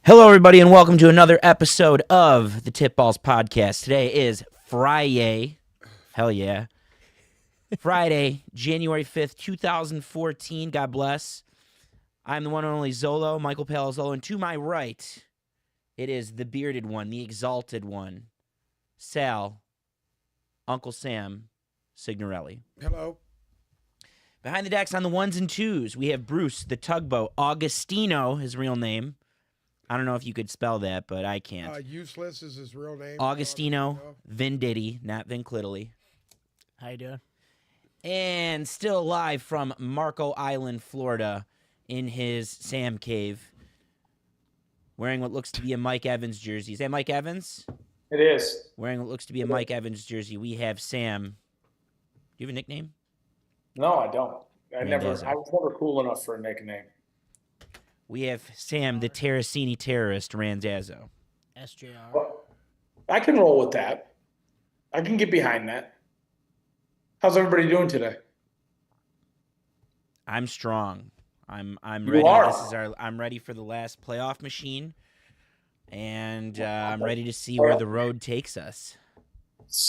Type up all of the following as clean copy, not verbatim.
Hello, everybody, and welcome to another episode of the Tip Balls Podcast. Today is Friday. Hell yeah. Friday, January 5th, 2014. God bless. I'm the one and only Zolo, Michael Palazzolo, and to my right, it is the bearded one, the exalted one, Sal, Uncle Sam Signorelli. Hello. Behind the decks on the ones and twos, we have Bruce, the tugboat, Augustino, his real name. I don't know if you could spell that, but I can't. Useless is his real name. Augustino Venditti, not Vinclitally. How you doing? And still alive from Marco Island, Florida, in his Sam cave, wearing what looks to be a Mike Evans jersey. Is that Mike Evans? It is. Wearing what looks to be a Mike Evans jersey, we have Sam. Do you have a nickname? No, I don't. I Mendoza. was never cool enough for a nickname. We have Sam, the Terracini terrorist, Randazzo. SJR. Well, I can roll with that. I can get behind that. How's everybody doing today? I'm strong. I'm You ready. are. I'm ready for the last playoff machine, and I'm ready to see where the road takes us.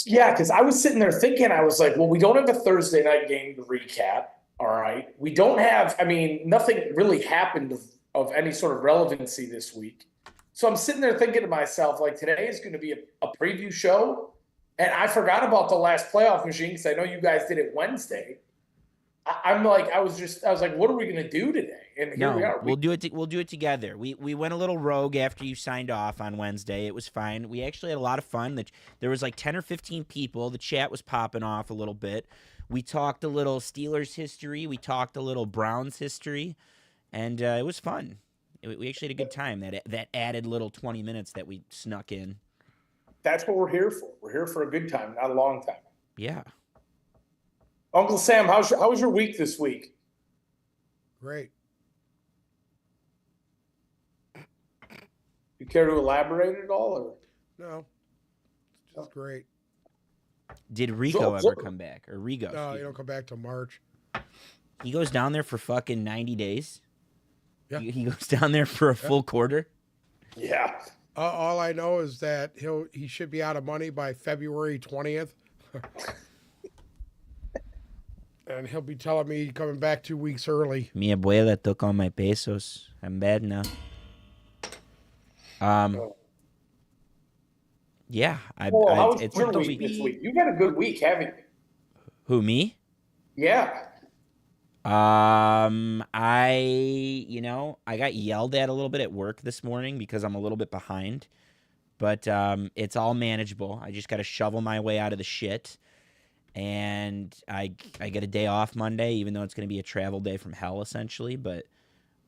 Yeah, because I was sitting there thinking, I was like, well, we don't have a Thursday night game to recap. All right. We don't have, nothing really happened of any sort of relevancy this week. So I'm sitting there thinking to myself, like, today is going to be a preview show. And I forgot about the last playoff machine because I know you guys did it Wednesday. I was like, what are we going to do today? And here we are. We'll do it. We'll do it together. We went a little rogue after you signed off on Wednesday. It was fine. We actually had a lot of fun. There was like 10 or 15 people. The chat was popping off a little bit. We talked a little Steelers history. We talked a little Browns history, and it was fun. We actually had a good time. That added little 20 minutes that we snuck in. That's what we're here for. We're here for a good time, not a long time. Yeah. Uncle Sam, how was your week this week? Great. You care to elaborate at all? Or? No. It's just great. Did Rico ever come back? Or Rigo? No, you don't come back till March. He goes down there for fucking 90 days? Yeah. He goes down there for a full quarter? Yeah. All I know is that he should be out of money by February 20th. And he'll be telling me coming back 2 weeks early. Mi abuela took all my pesos. I'm bad now. Yeah. How was your week this week? You've had a good week, haven't you? Who, me? Yeah. I got yelled at a little bit at work this morning because I'm a little bit behind. But it's all manageable. I just got to shovel my way out of the shit. And I get a day off Monday, even though it's going to be a travel day from hell, essentially. But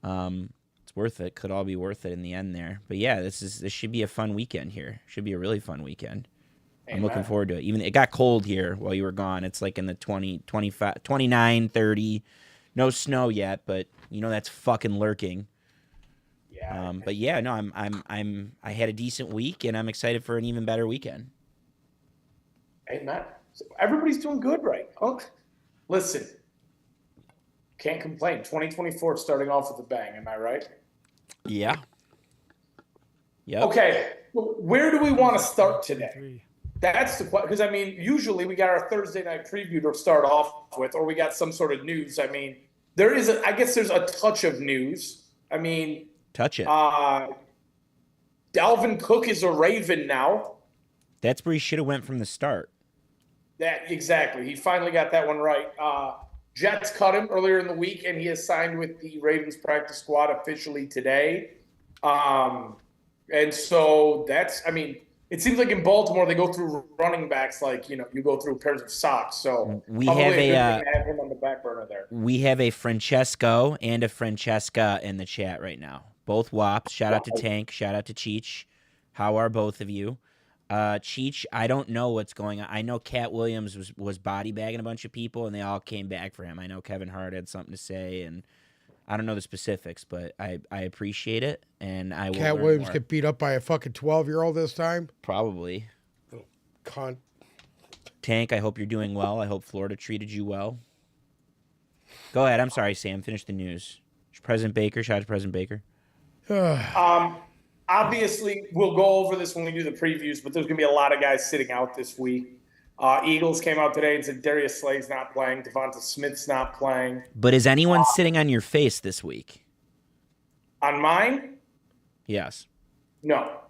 it's worth it. Could all be worth it in the end there. But yeah, this should be a fun weekend here. Should be a really fun weekend. Amen. I'm looking forward to it. Even it got cold here while you were gone. It's like in the 20, 25, 29, 30. No snow yet, but that's fucking lurking. Yeah. But yeah, no, I had a decent week, and I'm excited for an even better weekend. Amen. Everybody's doing good, right? Oh, listen, can't complain. 2024 starting off with a bang. Am I right? Yeah. Yep. Okay. Where do we want to start today? That's the question. Because usually we got our Thursday night preview to start off with, or we got some sort of news. I guess there's a touch of news. Touch it. Dalvin Cook is a Raven now. That's where he should have went from the start. That exactly. He finally got that one right. Jets cut him earlier in the week, and he has signed with the Ravens practice squad officially today. And so that's, it seems like in Baltimore they go through running backs like you go through pairs of socks. So we have have him on the back burner there. We have a Francesco and a Francesca in the chat right now. Both WAPs. Shout out to Tank. Shout out to Cheech. How are both of you? Cheech, I don't know what's going on. I know Cat Williams was body bagging a bunch of people, and they all came back for him. I know Kevin Hart had something to say, and I don't know the specifics, but I appreciate it, and I will. Cat Williams get beat up by a fucking 12-year-old this time? Probably. Little cunt. Tank, I hope you're doing well. I hope Florida treated you well. Go ahead. I'm sorry, Sam. Finish the news. President Baker. Shout out to President Baker. Obviously, we'll go over this when we do the previews, but there's going to be a lot of guys sitting out this week. Eagles came out today and said Darius Slay's not playing. Devonta Smith's not playing. But is anyone sitting on your face this week? On mine? Yes. No.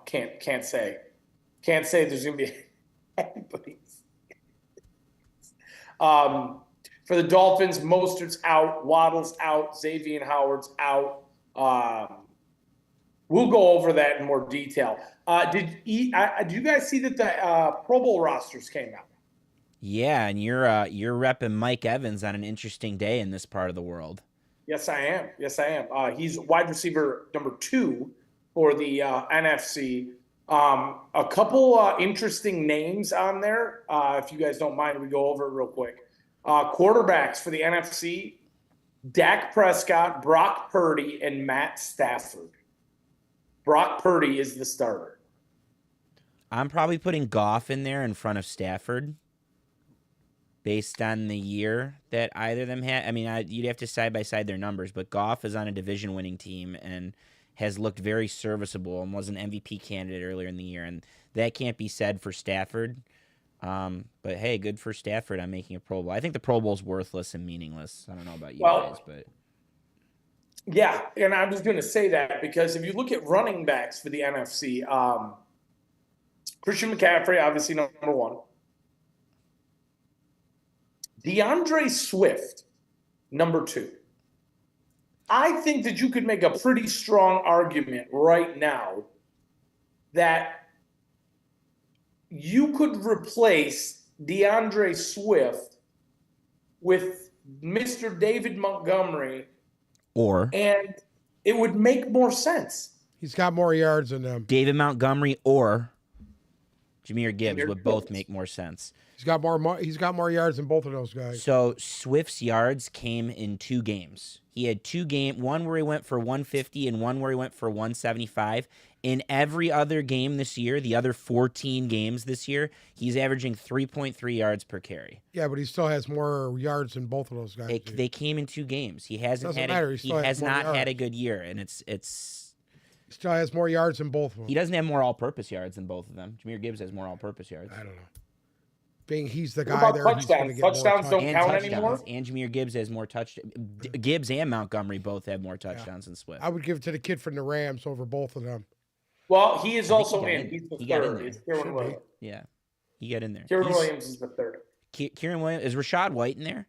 Can't say. Can't say there's going to be anybody. For the Dolphins, Mostert's out, Waddle's out, Xavier Howard's out. We'll go over that in more detail. Did you guys see that the Pro Bowl rosters came out? Yeah, and you're repping Mike Evans on an interesting day in this part of the world. Yes, I am. He's wide receiver number 2 for the NFC. A couple interesting names on there. If you guys don't mind, we go over it real quick. Quarterbacks for the NFC, Dak Prescott, Brock Purdy, and Matt Stafford. Brock Purdy is the starter. I'm probably putting Goff in there in front of Stafford based on the year that either of them had. I mean, you'd have to side-by-side their numbers, but Goff is on a division-winning team and has looked very serviceable and was an MVP candidate earlier in the year, and that can't be said for Stafford. But hey, good for Stafford on making a Pro Bowl. I think the Pro Bowl's worthless and meaningless. I don't know about you guys, but yeah, and I was going to say that because if you look at running backs for the NFC, Christian McCaffrey, obviously number 1. DeAndre Swift, number 2. I think that you could make a pretty strong argument right now that you could replace DeAndre Swift with Mr. David Montgomery, and it would make more sense. He's got more yards than them. David Montgomery or Jahmyr Gibbs would both make more sense. He's got more yards than both of those guys. So Swift's yards came in 2 games. He had 2 games, one where he went for 150 and one where he went for 175. In every other game this year, the other 14 games this year, he's averaging 3.3 yards per carry. Yeah, but he still has more yards than both of those guys. They came in 2 games. He hasn't Doesn't had matter. he has not had a good year, and it's He still has more yards than both of them. he doesn't have more all-purpose yards than both of them. Jahmyr Gibbs has more all-purpose yards. I don't know. Being he's the What guy about there, touchdowns? he's going to get Touchdowns more don't And count touchdowns. anymore? And Jahmyr Gibbs has more touchdowns. Gibbs and Montgomery both have more touchdowns than Swift. I would give it to the kid from the Rams over both of them. Well, he is I think also he got in. in. He's the He got in third. there. It's Kieran Should be. Williams. Yeah, he got in there. Kieran He's- Williams is the third. Kieran Williams is Rashad White in there.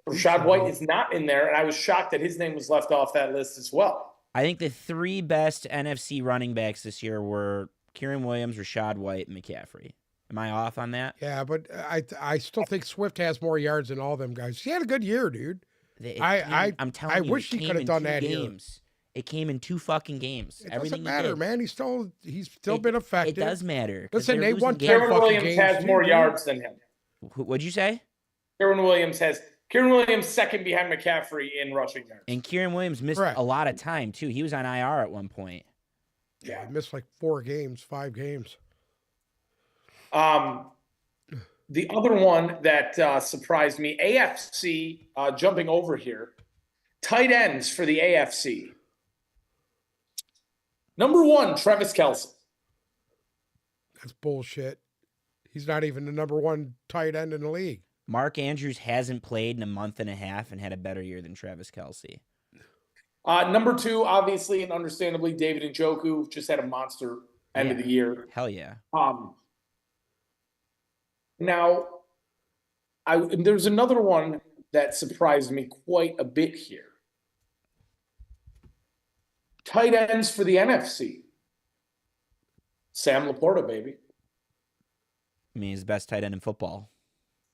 Rashad White is not in there, and I was shocked that his name was left off that list as well. I think the 3 best NFC running backs this year were Kieran Williams, Rashad White, and McCaffrey. Am I off on that? Yeah, but I still think Swift has more yards than all them guys. He had a good year, dude. I'm telling I you, wish it he came could have in done 2 that here. games. It came in 2 fucking games. It Everything doesn't matter, he did. man. He's still been effective. It does matter. 'cause Listen, they're they won losing 10 games. Kieran fucking Williams games has too, more dude. yards than him. What'd you say? Kieran Williams second behind McCaffrey in rushing yards. And Kieran Williams missed Correct. a lot of time too. He was on IR at one point. Yeah, he missed like 5 games. The other one that surprised me, AFC, jumping over here, tight ends for the AFC. Number 1, Travis Kelce. That's bullshit. He's not even the number 1 tight end in the league. Mark Andrews hasn't played in a month and a half and had a better year than Travis Kelce. Number 2, obviously and understandably, David Njoku just had a monster end of the year. Hell yeah. Now, there's another one that surprised me quite a bit here. Tight ends for the NFC. Sam Laporta, baby. I mean, he's the best tight end in football.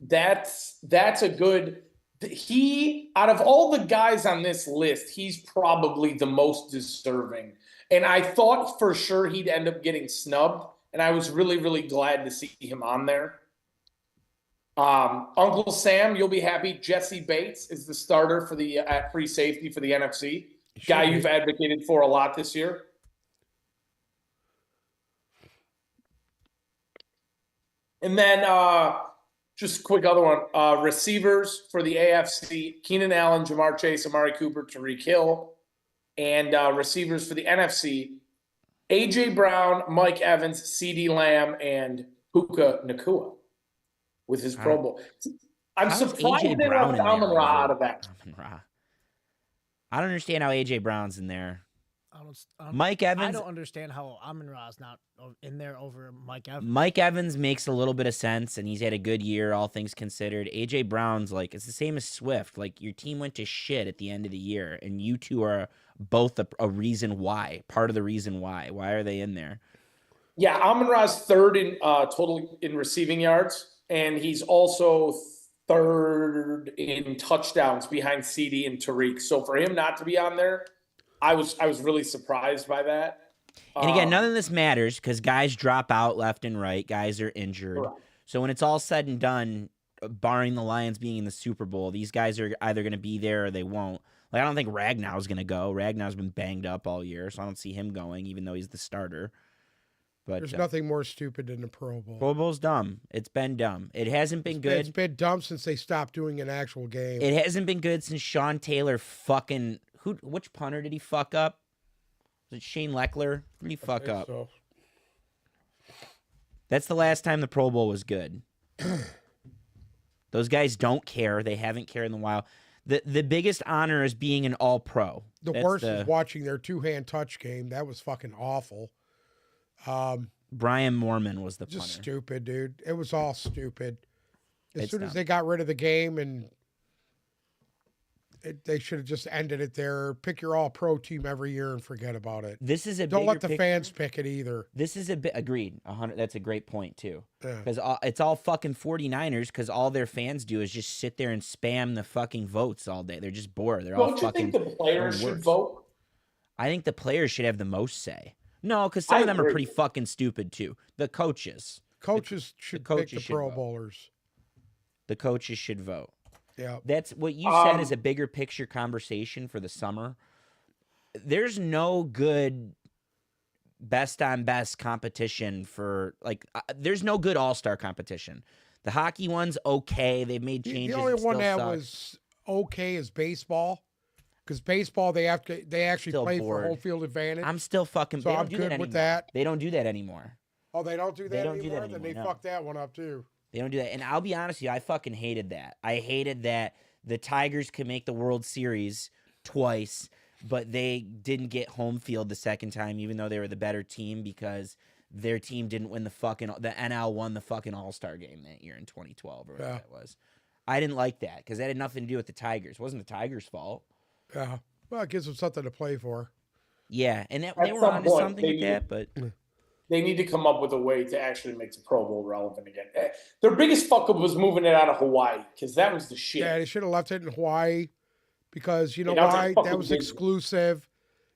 That's a good. He, out of all the guys on this list, he's probably the most deserving. And I thought for sure he'd end up getting snubbed, and I was really, really glad to see him on there. Uncle Sam, you'll be happy. Jesse Bates is the starter for the at free safety for the NFC. Guy you've advocated for a lot this year. And then just a quick other one. Receivers for the AFC, Keenan Allen, Jamar Chase, Amari Cooper, Tyreek Hill. And receivers for the NFC, A.J. Brown, Mike Evans, C.D. Lamb, and Puka Nakua with his Pro Bowl. I'm How is surprised A.J. they Brown left in there Amon Ra over out of that. Amon-Ra? I don't understand how A.J. Brown's in there. I Mike Evans. don't understand how Amon Ra is not in there over Mike Evans. Mike Evans makes a little bit of sense, and he's had a good year, all things considered. A.J. Brown's like, it's the same as Swift. Like, your team went to shit at the end of the year, and you two are both a reason why, part of the reason why. Why are they in there? Yeah, Amon Ra's third in total in receiving yards, and he's also third in touchdowns behind CD and Tariq. So for him not to be on there, I was really surprised by that. And again, none of this matters because guys drop out left and right. Guys are injured. Correct. So when it's all said and done, barring the Lions being in the Super Bowl, these guys are either going to be there or they won't. Like, I don't think Ragnow's going to go. Ragnow's been banged up all year, so I don't see him going, even though he's the starter. But There's nothing more stupid than the Pro Bowl. Pro Bowl's dumb. It's been dumb. It hasn't been good. It's been dumb since they stopped doing an actual game. It hasn't been good since Sean Taylor fucking which punter did he fuck up? Was it Shane Leckler? Who did he fuck up? So. That's the last time the Pro Bowl was good. Those guys don't care. They haven't cared in a while. The biggest honor is being an All-Pro. The worst is watching their two-hand touch game. That was fucking awful. Brian Moorman was the just punter. Stupid, dude. It was all stupid. As soon dumb. as they got rid of the game, and they should have just ended it there. Pick your all-pro team every year and forget about it. This is a Don't let bigger the fans pick it either. This is a bit agreed. 100. That's a great point too. Yeah. Because it's all fucking 49ers. Because all their fans do is just sit there and spam the fucking votes all day. They're just bored. They're all Don't you fucking. think the players should vote? I think the players should have the most say. No, because some of them are pretty fucking stupid too. The coaches. Coaches should pick the Pro Bowlers. The coaches should vote. Yeah. That's what you said is a bigger picture conversation for the summer. There's no good best on best competition for there's no good all-star competition. The hockey one's okay. They've made changes. The only one that sucks. was okay is baseball. Because baseball, they actually Still play bored. for home field advantage. I'm still fucking. So they don't I'm do good that with anymore. that. They don't do that anymore. Oh, they don't do that They don't anymore? do that Then anymore, they no. fucked that one up too. They don't do that. And I'll be honest with you, I fucking hated that. I hated that the Tigers could make the World Series twice, but they didn't get home field the second time, even though they were the better team because their team didn't win the NL won the fucking All-Star game that year in 2012 or whatever that was. I didn't like that because that had nothing to do with the Tigers. It wasn't the Tigers' fault. Yeah. Well, it gives them something to play for. Yeah, and they were some onto point, something with that, but They need to come up with a way to actually make the Pro Bowl relevant again. Their biggest fuck up was moving it out of Hawaii because that was the shit. Yeah, they should have left it in Hawaii because you know Yeah, that was why? a fucking That was big- exclusive.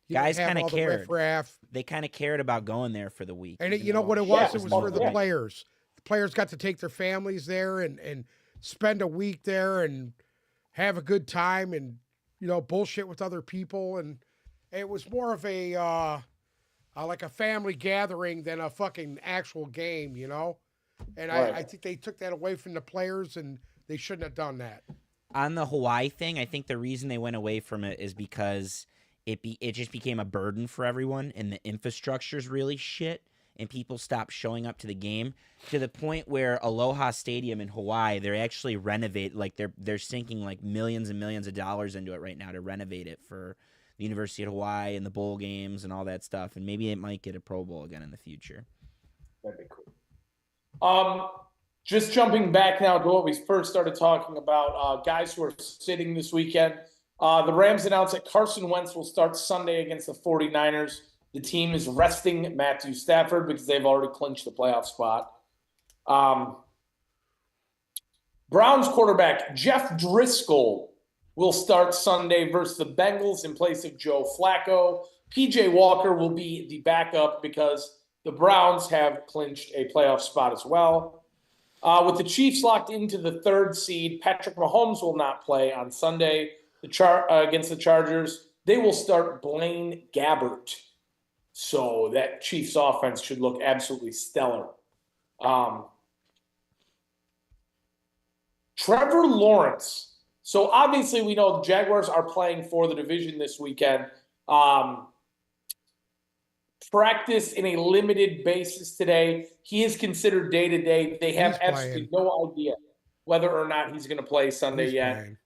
You guys didn't have kind of all the cared. riffraff. They kind of cared about going there for the week. And even you know though- what it Yeah, was? it It was was for the fun. players. The players got to take their families there and spend a week there and have a good time and bullshit with other people. And it was more of a like a family gathering than a fucking actual game, And Right. I think they took that away from the players, and they shouldn't have done that. On the Hawaii thing, I think the reason they went away from it is because it just became a burden for everyone, and the infrastructure's really shit, and people stopped showing up to the game to the point where Aloha Stadium in Hawaii, they're actually they're sinking like millions and millions of dollars into it right now to renovate it for the University of Hawaii and the bowl games and all that stuff, and maybe it might get a Pro Bowl again in the future. That'd be cool. Just jumping back now to what we first started talking about, guys who are sitting this weekend. The Rams announced that Carson Wentz will start Sunday against the 49ers. The team is resting Matthew Stafford because they've already clinched the playoff spot. Browns quarterback Jeff Driscoll will start Sunday versus the Bengals in place of Joe Flacco. PJ Walker will be the backup because the Browns have clinched a playoff spot as well. With the Chiefs locked into the third seed, Patrick Mahomes will not play on Sunday against the Chargers. They will start Blaine Gabbert. So that Chiefs offense should look absolutely stellar. Trevor Lawrence. So obviously we know the Jaguars are playing for the division this weekend. Practice in a limited basis today. He is considered day-to-day. They have absolutely no idea whether or not he's going to play Sunday yet. Playing.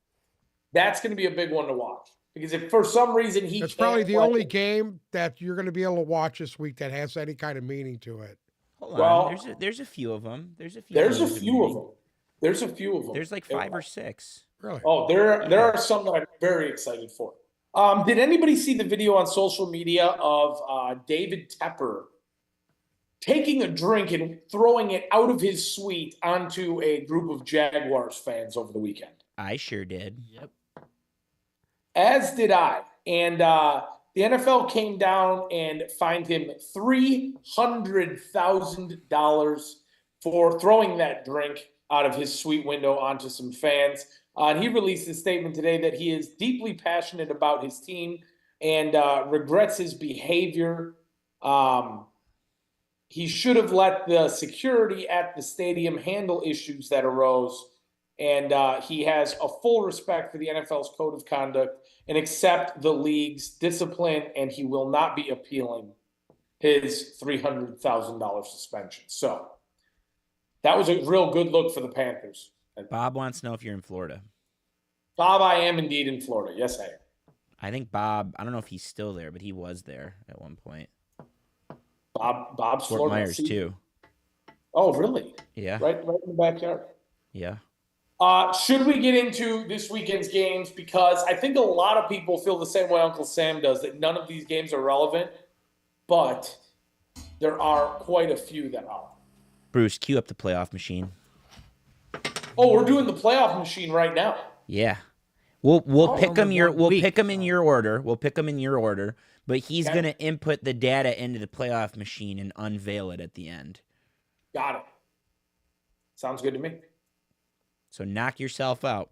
That's going to be a big one to watch. Because if for some reason he It's can't probably the play, only game that you're going to be able to watch this week that has any kind of meaning to it. Hold Well, on. There's a few of them. There's a few. there's a games few of meaning. them. There's a few of them. There's like 5 or 6. Really? Oh, there are some that I'm very excited for. Did anybody see the video on social media of David Tepper taking a drink and throwing it out of his suite onto a group of Jaguars fans over the weekend? I sure did. Yep. As did I. And the NFL came down and fined him $300,000 for throwing that drink out of his suite window onto some fans. And he released a statement today that he is deeply passionate about his team and regrets his behavior. He should have let the security at the stadium handle issues that arose. And he has a full respect for the NFL's code of conduct and accept the league's discipline, and he will not be appealing his $300,000 suspension. So that was a real good look for the Panthers. Bob wants to know if you're in Florida. Bob, I am indeed in Florida. Yes, I am. I think Bob, I don't know if he's still there, but he was there at one point. Bob's Fort Florida. Myers, too. Oh, really? Yeah. Right in the backyard. Yeah. Should we get into this weekend's games? Because I think a lot of people feel the same way Uncle Sam does, that none of these games are relevant, but there are quite a few that are. Bruce, cue up the playoff machine. Oh, we're doing the playoff machine right now. Yeah. We'll pick them week, in your order. We'll pick them in your order, but he's going to input the data into the playoff machine and unveil it at the end. Got it. Sounds good to me. So knock yourself out.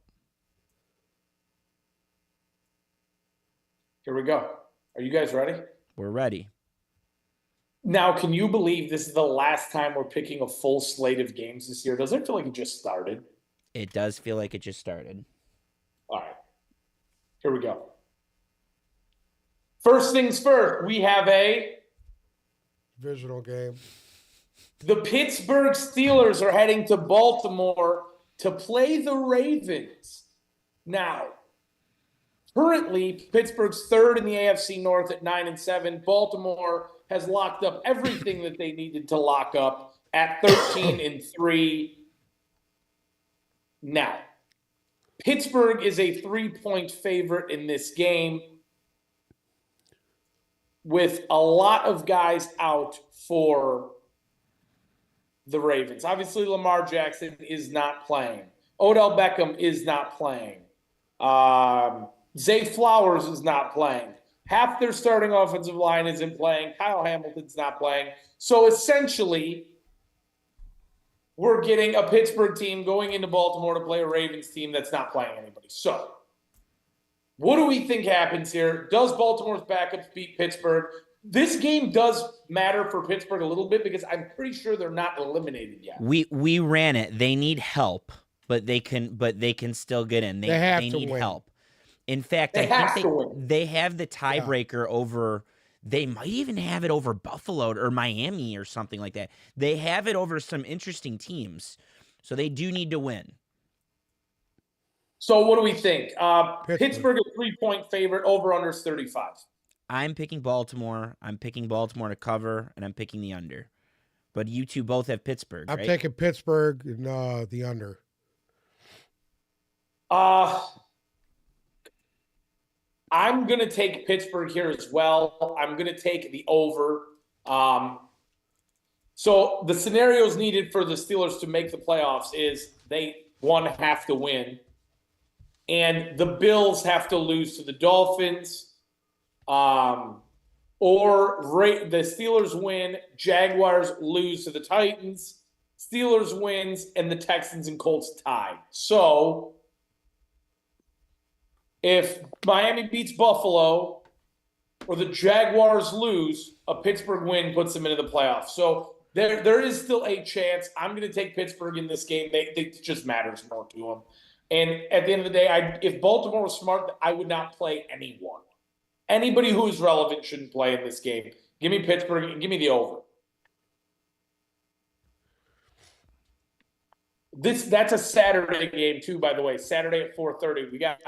Here we go. Are you guys ready? We're ready. Now, can you believe this is the last time we're picking a full slate of games this year? Doesn't it feel like it just started? It does feel like it just started. All right. Here we go. First things first, we have a Divisional game. The Pittsburgh Steelers are heading to Baltimore to play the Ravens. Now, currently, Pittsburgh's third in the AFC North at 9-7. Baltimore has locked up everything that they needed to lock up at 13-3. Now, Pittsburgh is a 3-point favorite in this game with a lot of guys out for the Ravens. Obviously, Lamar Jackson is not playing. Odell Beckham is not playing. Zay Flowers is not playing. Half their starting offensive line isn't playing. Kyle Hamilton's not playing. So essentially, we're getting a Pittsburgh team going into Baltimore to play a Ravens team that's not playing anybody. So what do we think happens here? Does Baltimore's backups beat Pittsburgh? This game does matter for Pittsburgh a little bit because I'm pretty sure they're not eliminated yet. We ran it. They need help, but they can still get in. They need help. In fact, I think they have the tiebreaker over. They might even have it over Buffalo or Miami or something like that. They have it over some interesting teams, so they do need to win. So what do we think? Pittsburgh a 3-point favorite, over under 35. I'm picking Baltimore. I'm picking Baltimore to cover, and I'm picking the under. But you two both have Pittsburgh, I'm right? taking Pittsburgh and the under. I'm going to take Pittsburgh here as well. I'm going to take the over. So the scenarios needed for the Steelers to make the playoffs is they, one, have to win, and the Bills have to lose to the Dolphins, or the Steelers win, Jaguars lose to the Titans, Steelers wins, and the Texans and Colts tie. So if Miami beats Buffalo or the Jaguars lose, a Pittsburgh win puts them into the playoffs. So there is still a chance. I'm going to take Pittsburgh in this game. It just matters more to them. And at the end of the day, if Baltimore was smart, I would not play anyone. Anybody who is relevant shouldn't play in this game. Give me Pittsburgh and give me the over. That's a Saturday game too, by the way. Saturday at 4:30. We got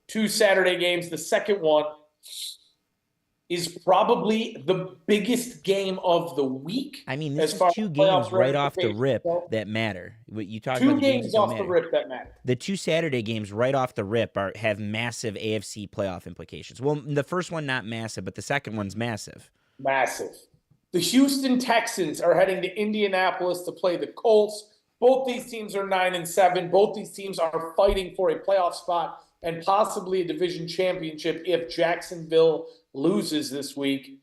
2 Saturday games. The second one is probably the biggest game of the week. I mean, this is 2 games right off the rip that matter. You talk about 2 games off the rip that matter. The 2 Saturday games right off the rip have massive AFC playoff implications. Well, the first one not massive, but the second one's massive. Massive. The Houston Texans are heading to Indianapolis to play the Colts. Both these teams are 9-7. Both these teams are fighting for a playoff spot and possibly a division championship if Jacksonville loses this week.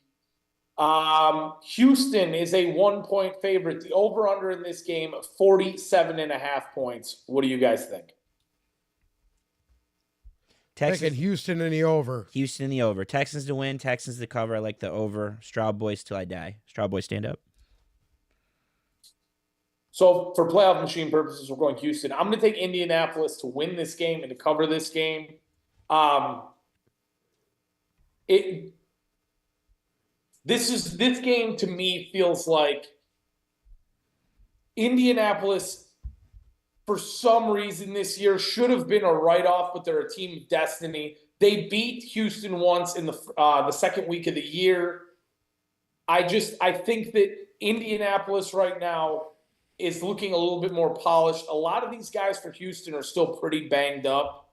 Houston is a 1-point favorite. The over-under in this game, 47.5 points. What do you guys think? Texans, Houston in the over. Houston in the over. Texans to win. Texans to cover. I like the over. Stroud Boys till I die. Stroud Boys stand up. So for playoff machine purposes, we're going Houston. I'm going to take Indianapolis to win this game and to cover this game. This game to me feels like Indianapolis, for some reason this year, should have been a write-off, but they're a team of destiny. They beat Houston once in the second week of the year. I think that Indianapolis right now is looking a little bit more polished. A lot of these guys for Houston are still pretty banged up.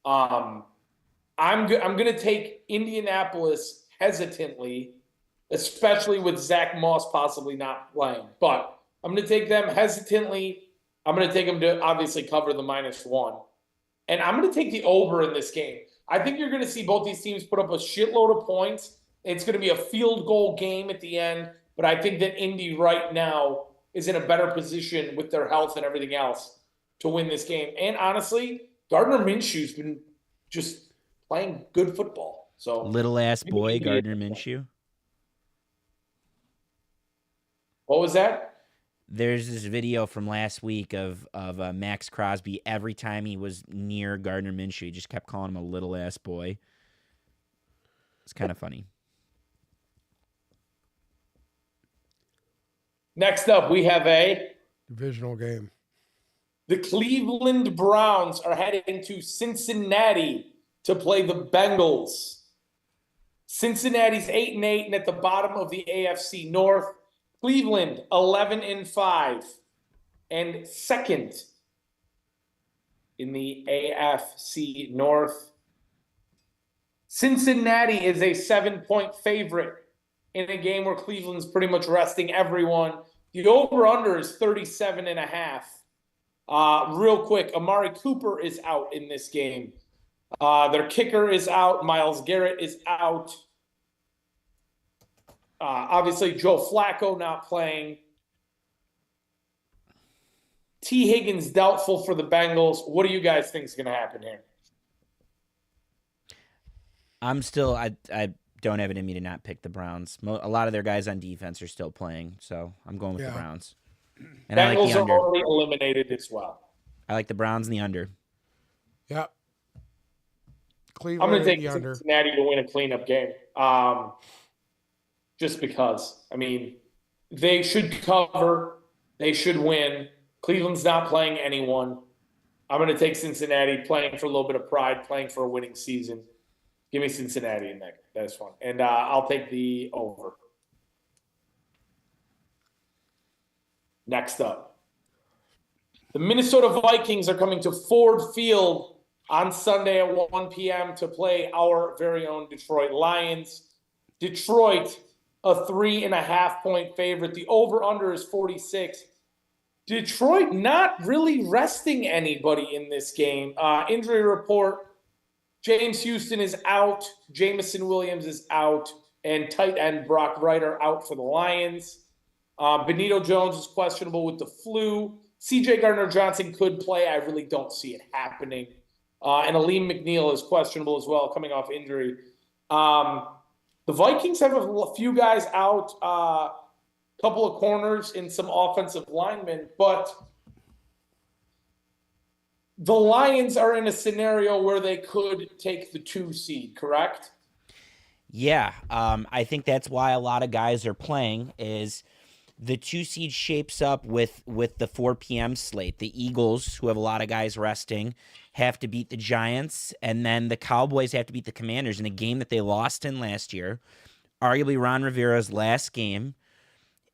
I'm going to take Indianapolis hesitantly, especially with Zach Moss possibly not playing. But I'm going to take them hesitantly. I'm going to take them to obviously cover the -1. And I'm going to take the over in this game. I think you're going to see both these teams put up a shitload of points. It's going to be a field goal game at the end. But I think that Indy right now is in a better position with their health and everything else to win this game. And honestly, Gardner Minshew's been just playing good football. So little ass boy, Gardner Minshew. What was that? There's this video from last week of Max Crosby. Every time he was near Gardner Minshew, he just kept calling him a little ass boy. It's kind of funny. Next up, we have a divisional game. The Cleveland Browns are heading to Cincinnati to play the Bengals. Cincinnati's 8-8 and at the bottom of the AFC North. Cleveland 11-5 and second in the AFC North. Cincinnati is a 7-point favorite in a game where Cleveland's pretty much resting everyone. The over-under is 37.5. Real quick, Amari Cooper is out in this game. Their kicker is out. Myles Garrett is out. Obviously, Joe Flacco not playing. T. Higgins doubtful for the Bengals. What do you guys think is going to happen here? I'm still I don't have it in me to not pick the Browns. A lot of their guys on defense are still playing, so I'm going with the Browns. And Bengals I like the under. are already eliminated as well. I like the Browns and the under. Yep. Cleveland I'm going to take the under. Cincinnati to win a cleanup game. Just because. I mean, they should cover. They should win. Cleveland's not playing anyone. I'm going to take Cincinnati, playing for a little bit of pride, playing for a winning season. Give me Cincinnati in that. That's fun. And I'll take the over. Next up. The Minnesota Vikings are coming to Ford Field on Sunday at 1 p.m. to play our very own Detroit Lions. Detroit, a 3.5-point favorite. The over-under is 46. Detroit not really resting anybody in this game. Injury report, James Houston is out. Jamison Williams is out. And tight end Brock Wright are out for the Lions. Benito Jones is questionable with the flu. C.J. Gardner-Johnson could play. I really don't see it happening. And Aleem McNeil is questionable as well, coming off injury. The Vikings have a few guys out, a couple of corners and some offensive linemen, but the Lions are in a scenario where they could take the 2 seed, correct? Yeah, I think that's why a lot of guys are playing. Is the 2 seed shapes up with the 4 p.m. slate. The Eagles, who have a lot of guys resting, have to beat the Giants, and then the Cowboys have to beat the Commanders in a game that they lost in last year. Arguably Ron Rivera's last game,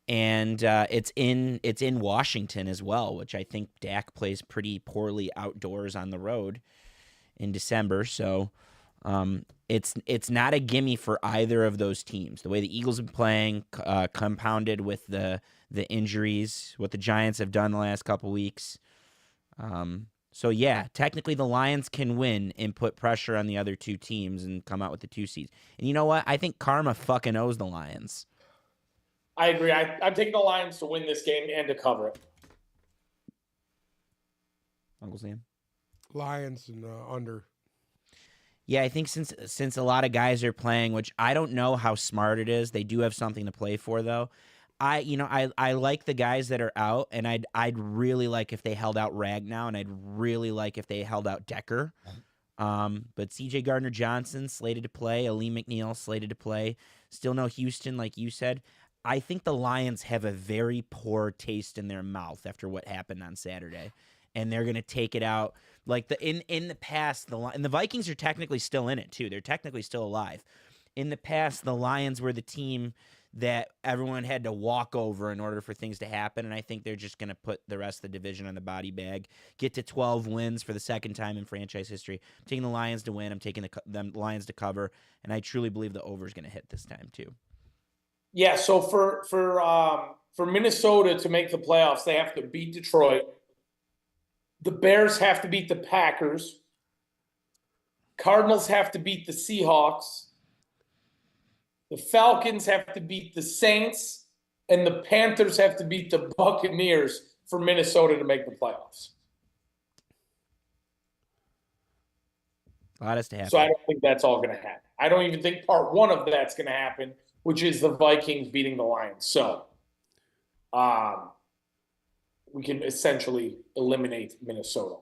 and it's in Washington as well, which I think Dak plays pretty poorly outdoors on the road in December. So it's not a gimme for either of those teams. The way the Eagles have been playing, compounded with the injuries, what the Giants have done the last couple weeks. So yeah, technically the Lions can win and put pressure on the other two teams and come out with the 2 seeds. And you know what? I think karma fucking owes the Lions. I agree. I'm taking the Lions to win this game and to cover it. Uncle Sam? Lions and under. Yeah, I think since a lot of guys are playing, which I don't know how smart it is, they do have something to play for though. I like the guys that are out, and I'd really like if they held out Ragnow, and I'd really like if they held out Decker. But C.J. Gardner-Johnson slated to play, Ali McNeil slated to play. Still no Houston, like you said. I think the Lions have a very poor taste in their mouth after what happened on Saturday, and they're gonna take it out. Like in the past, and the Vikings are technically still in it too. They're technically still alive. In the past, the Lions were the team that everyone had to walk over in order for things to happen, and I think they're just going to put the rest of the division on the body bag, get to 12 wins for the second time in franchise history. I'm taking the Lions to win. I'm taking the Lions to cover, and I truly believe the over is going to hit this time too. Yeah, so for Minnesota to make the playoffs, they have to beat Detroit. The Bears have to beat the Packers. Cardinals have to beat the Seahawks. The Falcons have to beat the Saints, and the Panthers have to beat the Buccaneers for Minnesota to make the playoffs. A lot has to happen. So I don't think that's all going to happen. I don't even think part one of that's going to happen, which is the Vikings beating the Lions. So we can essentially eliminate Minnesota.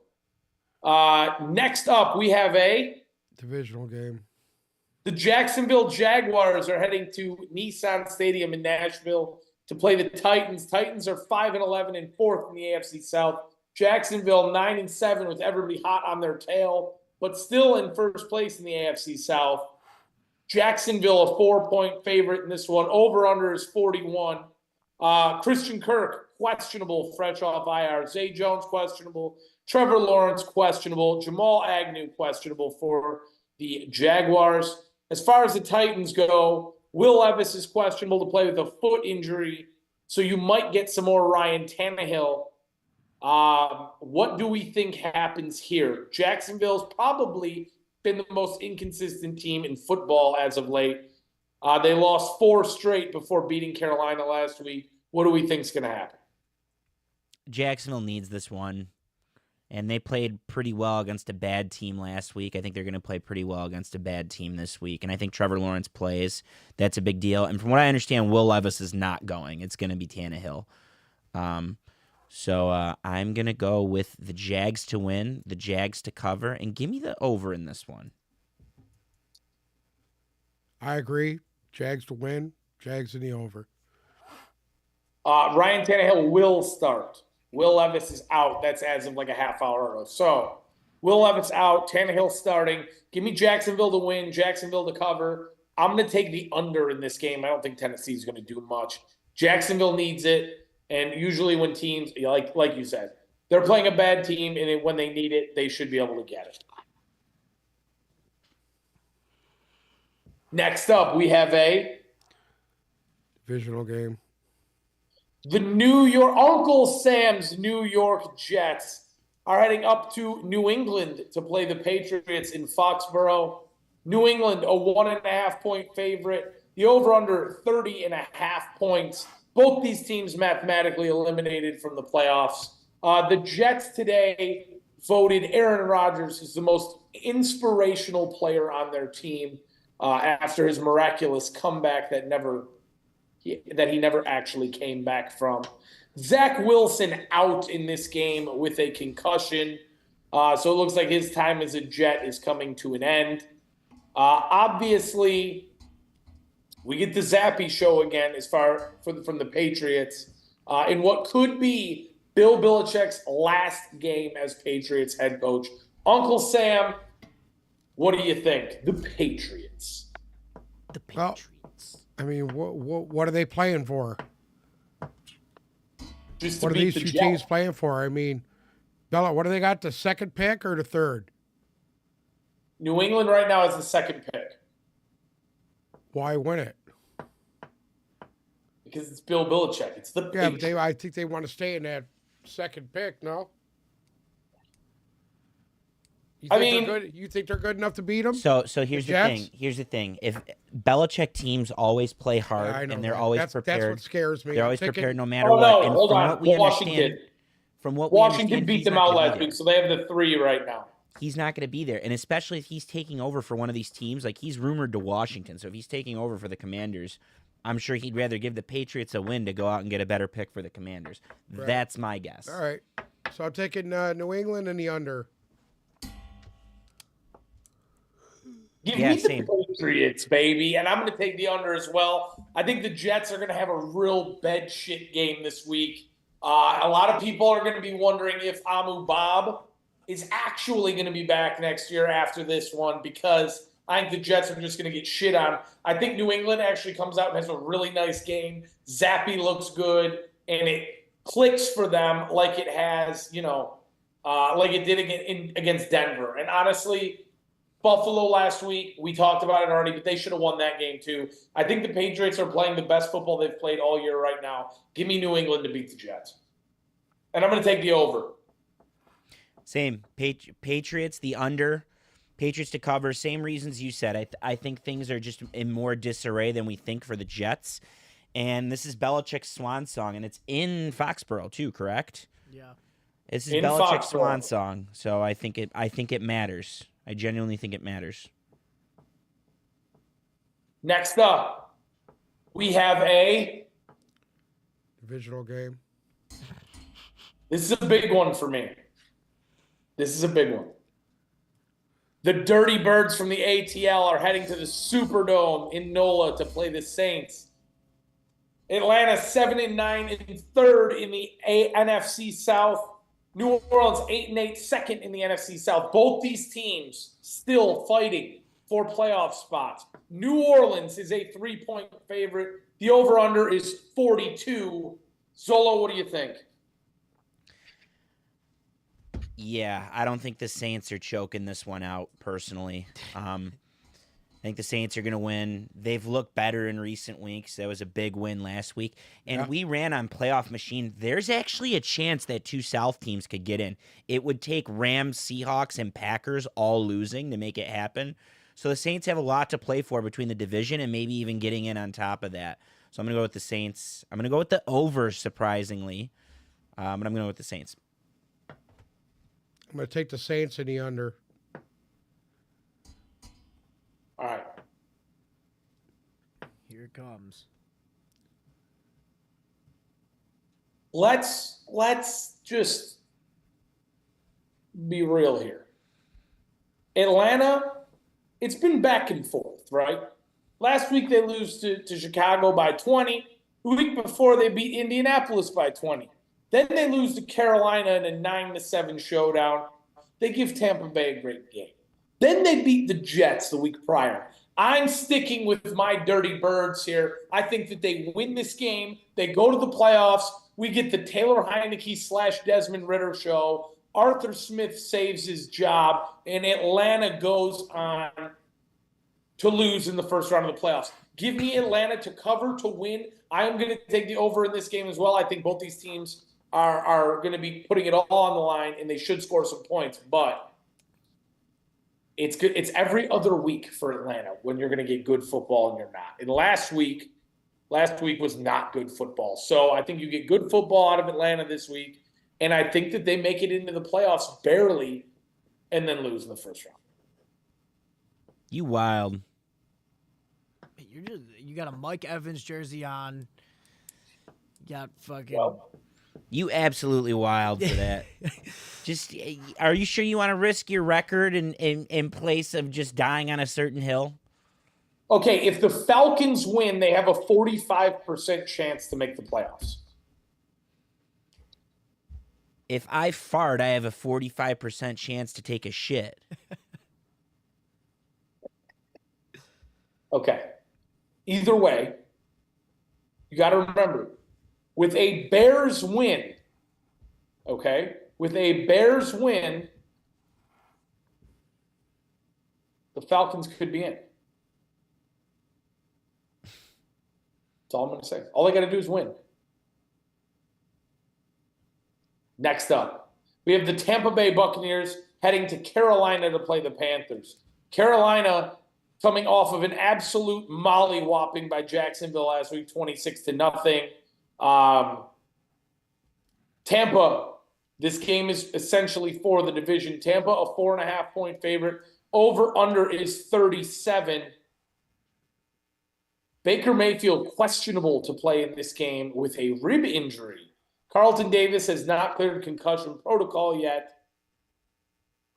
Next up, we have a divisional game. The Jacksonville Jaguars are heading to Nissan Stadium in Nashville to play the Titans. Titans are 5-11 and 4th in the AFC South. Jacksonville 9-7 with everybody hot on their tail, but still in first place in the AFC South. Jacksonville a 4-point favorite in this one. Over-under is 41. Christian Kirk, questionable, fresh off IR. Zay Jones, questionable. Trevor Lawrence, questionable. Jamal Agnew, questionable for the Jaguars. As far as the Titans go, Will Levis is questionable to play with a foot injury, so you might get some more Ryan Tannehill. What do we think happens here? Jacksonville's probably been the most inconsistent team in football as of late. They lost 4 straight before beating Carolina last week. What do we think is going to happen? Jacksonville needs this one. And they played pretty well against a bad team last week. I think they're going to play pretty well against a bad team this week. And I think Trevor Lawrence plays. That's a big deal. And from what I understand, Will Levis is not going. It's going to be Tannehill. So I'm going to go with the Jags to win, the Jags to cover, and give me the over in this one. I agree. Jags to win. Jags in the over. Ryan Tannehill will start. Will Levis is out. That's as of like a half hour ago. So, Will Levis out. Tannehill starting. Give me Jacksonville to win. Jacksonville to cover. I'm going to take the under in this game. I don't think Tennessee's going to do much. Jacksonville needs it. And usually when teams, like you said, they're playing a bad team, and when they need it, they should be able to get it. Next up, we have a divisional game. The New York Uncle Sam's New York Jets are heading up to New England to play the Patriots in Foxborough. New England, a 1.5-point favorite. The over-under 30.5 points. Both these teams mathematically eliminated from the playoffs. The Jets today voted Aaron Rodgers as the most inspirational player on their team after his miraculous comeback that he never actually came back from. Zach Wilson out in this game with a concussion. So it looks like his time as a Jet is coming to an end. Obviously, We get the Zappy show again from the Patriots in what could be Bill Belichick's last game as Patriots head coach. Uncle Sam, what do you think? The Patriots. The Patriots. I mean, what are they playing for? Just to What are beat these two the teams Jets. playing for? I mean, Bella, what do they got? The second pick or the third? New England right now is the second pick Why win it? because it's Bill Belichick. It's the Yeah, Patriots. but I think they want to stay in that second pick. No. You think they're good enough to beat them? So here's the Jets? thing. Here's the thing. If Belichick teams always play hard I know and they're that. always That's prepared, what scares me. they're I'm always thinking- prepared no matter Oh, what. no, And hold from on. what we Washington. understand, from what we Washington understand, beat he's them not out gonna be last there. week, so they have the 3 right now. He's not going to be there. And especially if he's taking over for one of these teams, like he's rumored to Washington. So if he's taking over for the Commanders, I'm sure he'd rather give the Patriots a win to go out and get a better pick for the Commanders. Right. That's my guess. All right. So I'm taking New England and the under. Give Yeah, me the same. Patriots, baby, and I'm going to take the under as well. I think the Jets are going to have a real bed shit game this week. A lot of people are going to be wondering if Amu Bob is actually going to be back next year after this one because I think the Jets are just going to get shit on. I think New England actually comes out and has a really nice game. Zappy looks good, and it clicks for them like it has, like it did against Denver. And honestly, Buffalo last week, we talked about it already, but they should have won that game too. I think the Patriots are playing the best football they've played all year right now. Give me New England to beat the Jets. And I'm going to take the over. Same. Patriots, the under. Patriots to cover. Same reasons you said. I think things are just in more disarray than we think for the Jets. And this is Belichick's swan song, and it's in Foxborough too, correct? Yeah. This is In Belichick's Foxborough. swan song, so I think it matters. I genuinely think it matters. Next up, we have Divisional game. this is a big one for me. This is a big one. The Dirty Birds from the ATL are heading to the Superdome in NOLA to play the Saints. Atlanta 7-9 and third in the NFC South. New Orleans 8-8, second in the NFC South. Both these teams still fighting for playoff spots. New Orleans is a 3-point favorite. The over-under is 42. Zolo, what do you think? Yeah, I don't think the Saints are choking this one out, personally. I think the Saints are going to win. They've looked better in recent weeks. That was a big win last week. And Yeah. we ran on Playoff Machine. There's actually a chance that 2 South teams could get in. It would take Rams, Seahawks, and Packers all losing to make it happen. So the Saints have a lot to play for between the division and maybe even getting in on top of that. So I'm going to go with the Saints. I'm going to go with the over, surprisingly. But I'm going to go with the Saints. I'm going to take the Saints and the under. All right. Here it comes. Let's just be real here. Atlanta, it's been back and forth, right? Last week they lose to Chicago by 20. The week before they beat Indianapolis by 20. Then they lose to Carolina in a 9-7 showdown. They give Tampa Bay a great game. Then they beat the Jets the week prior. I'm sticking with my Dirty Birds here. I think that they win this game. They go to the playoffs. We get the Taylor Heineke / Desmond Ritter show. Arthur Smith saves his job, and Atlanta goes on to lose in the first round of the playoffs. Give me Atlanta to cover, to win. I am going to take the over in this game as well. I think both these teams are going to be putting it all on the line, and they should score some points. But it's good. It's every other week for Atlanta when you're going to get good football and you're not. And last week was not good football. So I think you get good football out of Atlanta this week, and I think that they make it into the playoffs barely and then lose in the first round. You wild. You got a Mike Evans jersey on. You got fucking. Well, You absolutely wild for that. Just, are you sure you want to risk your record in place of just dying on a certain hill? Okay, if the Falcons win, they have a 45% chance to make the playoffs. If I fart, I have a 45% chance to take a shit. Okay. Either way, you got to remember, with a Bears win, okay, with a Bears win, the Falcons could be in. That's all I'm going to say. All they got to do is win. Next up, we have the Tampa Bay Buccaneers heading to Carolina to play the Panthers. Carolina coming off of an absolute molly-whopping by Jacksonville last week, 26-0. Tampa, this game is essentially for the division. Tampa, a 4.5-point favorite. Over-under is 37. Baker Mayfield questionable to play in this game with a rib injury. Carlton Davis has not cleared concussion protocol yet.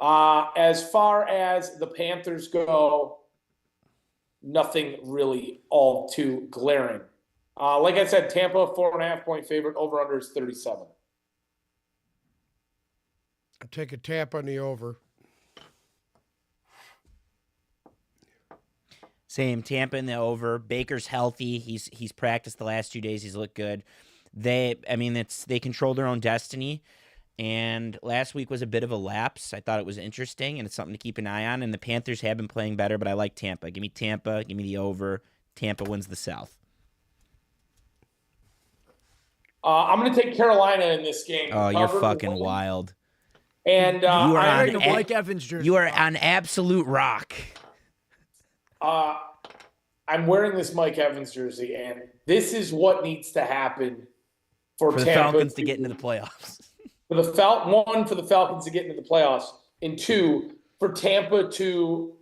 As far as the Panthers go, nothing really all too glaring. Like I said, Tampa, 4.5-point favorite. Over-under is 37. I'm taking Tampa on the over. Same, Tampa in the over. Baker's healthy. He's practiced the last 2 days. He's looked good. They control their own destiny. And last week was a bit of a lapse. I thought it was interesting, and it's something to keep an eye on. And the Panthers have been playing better, but I like Tampa. Give me Tampa. Give me the over. Tampa wins the South. I'm going to take Carolina in this game. Oh, you're fucking wild. And You are Wearing a on Mike Evans jersey. You are on absolute rock. I'm wearing this Mike Evans jersey, and this is what needs to happen for the Tampa Falcons to get into the playoffs. For the Falcons to get into the playoffs, and two, for Tampa to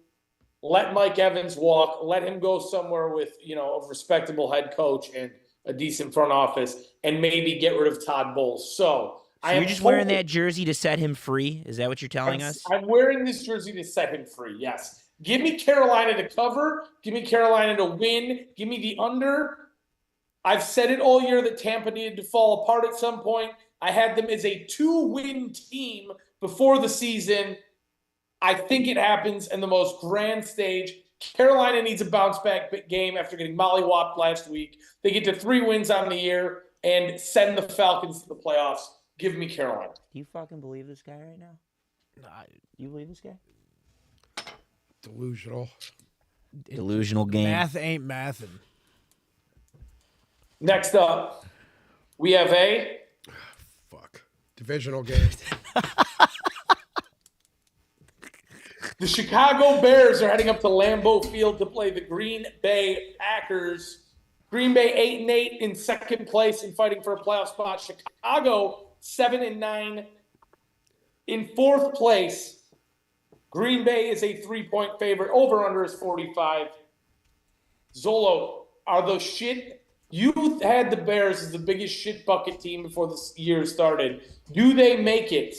let Mike Evans walk, let him go somewhere with a respectable head coach and a decent front office, and maybe get rid of Todd Bowles. So you're just wearing that jersey to set him free? Is that what you're telling us? I'm wearing this jersey to set him free, yes. Give me Carolina to cover. Give me Carolina to win. Give me the under. I've said it all year that Tampa needed to fall apart at some point. I had them as a 2-win team before the season. I think it happens in the most grand stage. Carolina needs a bounce-back game after getting mollywopped last week. They get to 3 wins on the year and send the Falcons to the playoffs. Give me Carolina. Do you fucking believe this guy right now? You believe this guy? Delusional game. Math ain't mathin'. Next up, we have a divisional game. The Chicago Bears are heading up to Lambeau Field to play the Green Bay Packers. Green Bay 8-8 in second place and fighting for a playoff spot. Chicago 7-9 in fourth place. Green Bay is a 3-point favorite. Over-under is 45. Zolo, are the shit... You had the Bears as the biggest shit bucket team before this year started. Do they make it?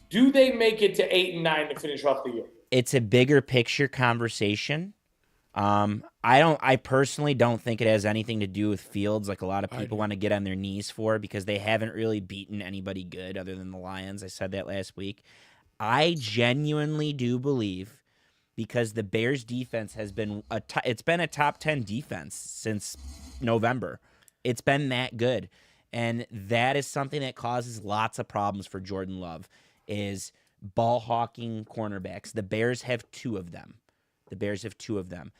Do they make it to 8-9 to finish off the year? It's a bigger picture conversation. I personally don't think it has anything to do with Fields, like a lot of people want to get on their knees for, because they haven't really beaten anybody good other than the Lions. I said that last week. I genuinely do believe, because the Bears defense has been it's been a top 10 defense since November. It's been that good. And that is something that causes lots of problems for Jordan Love, is ball hawking cornerbacks. The Bears have 2 of them.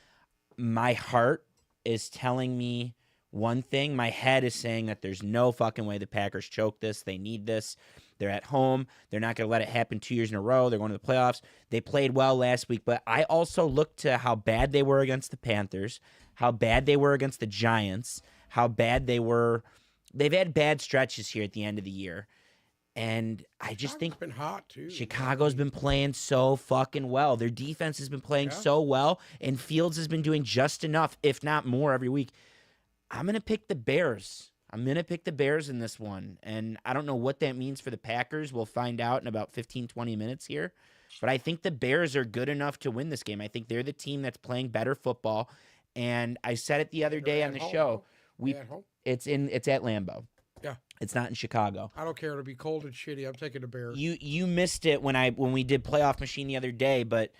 My heart is telling me one thing. My head is saying that there's no fucking way the Packers choke this. They need this. They're at home. They're not going to let it happen 2 years in a row. They're going to the playoffs. They played well last week, but I also looked to how bad they were against the Panthers, how bad they were against the Giants, how bad they were. They've had bad stretches here at the end of the year. And I just think been hot too. Chicago's been playing so fucking well. Their defense has been playing so well, and Fields has been doing just enough, if not more, every week. I'm going to pick the Bears. I'm going to pick the Bears in this one. And I don't know what that means for the Packers. We'll find out in about 15, 20 minutes here. But I think the Bears are good enough to win this game. I think they're the team that's playing better football. And I said it the other day They're on at the home, show. They're at home. It's at Lambeau. Yeah. It's not in Chicago. I don't care. It'll be cold and shitty. I'm taking the Bears. You missed it when we did Playoff Machine the other day, but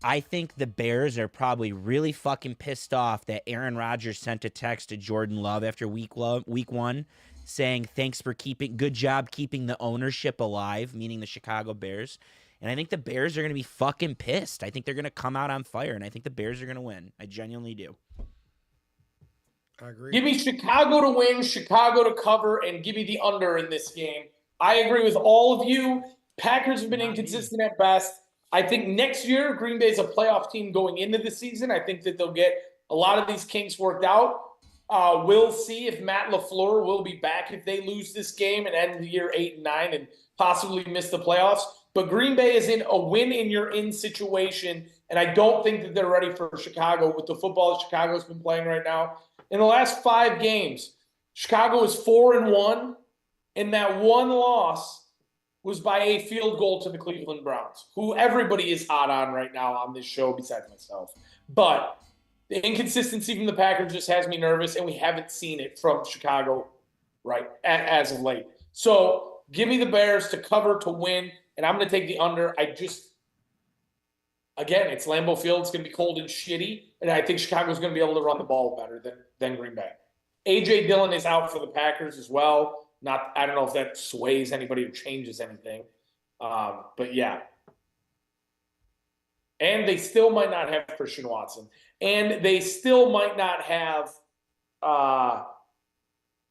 I think the Bears are probably really fucking pissed off that Aaron Rodgers sent a text to Jordan Love after week one saying thanks for good job keeping the ownership alive, meaning the Chicago Bears. And I think the Bears are going to be fucking pissed. I think they're going to come out on fire, and I think the Bears are going to win. I genuinely do. I agree. Give me Chicago to win, Chicago to cover, and give me the under in this game. I agree with all of you. Packers have been inconsistent at best. I think next year, Green Bay is a playoff team going into the season. I think that they'll get a lot of these kinks worked out. We'll see if Matt LaFleur will be back if they lose this game and end the year 8-9 and possibly miss the playoffs. But Green Bay is in a win-in-you're-in situation, and I don't think that they're ready for Chicago with the football that Chicago's been playing right now. In the last 5 games, Chicago is 4-1, and that one loss was by a field goal to the Cleveland Browns, who everybody is hot on right now on this show besides myself. But the inconsistency from the Packers just has me nervous, and we haven't seen it from Chicago as of late. So give me the Bears to cover to win, and I'm going to take the under. Again, it's Lambeau Field. It's going to be cold and shitty, and I think Chicago's going to be able to run the ball better than Green Bay. A.J. Dillon is out for the Packers as well. I don't know if that sways anybody or changes anything. But yeah. And they still might not have Christian Watson. And they still might not have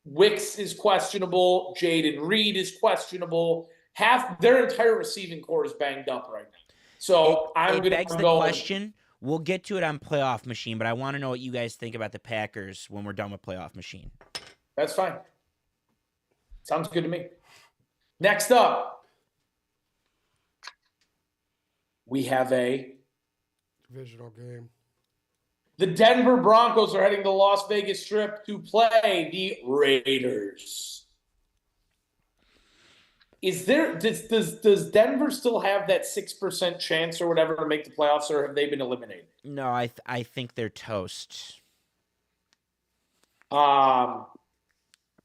Wicks is questionable. Jaden Reed is questionable. Half their entire receiving core is banged up right now. So I'm going to begs the question. We'll get to it on Playoff Machine, but I want to know what you guys think about the Packers when we're done with Playoff Machine. That's fine. Sounds good to me. Next up, we have a divisional game. The Denver Broncos are heading to the Las Vegas Strip to play the Raiders. Does Denver still have that 6% chance or whatever to make the playoffs, or have they been eliminated? No, I think they're toast.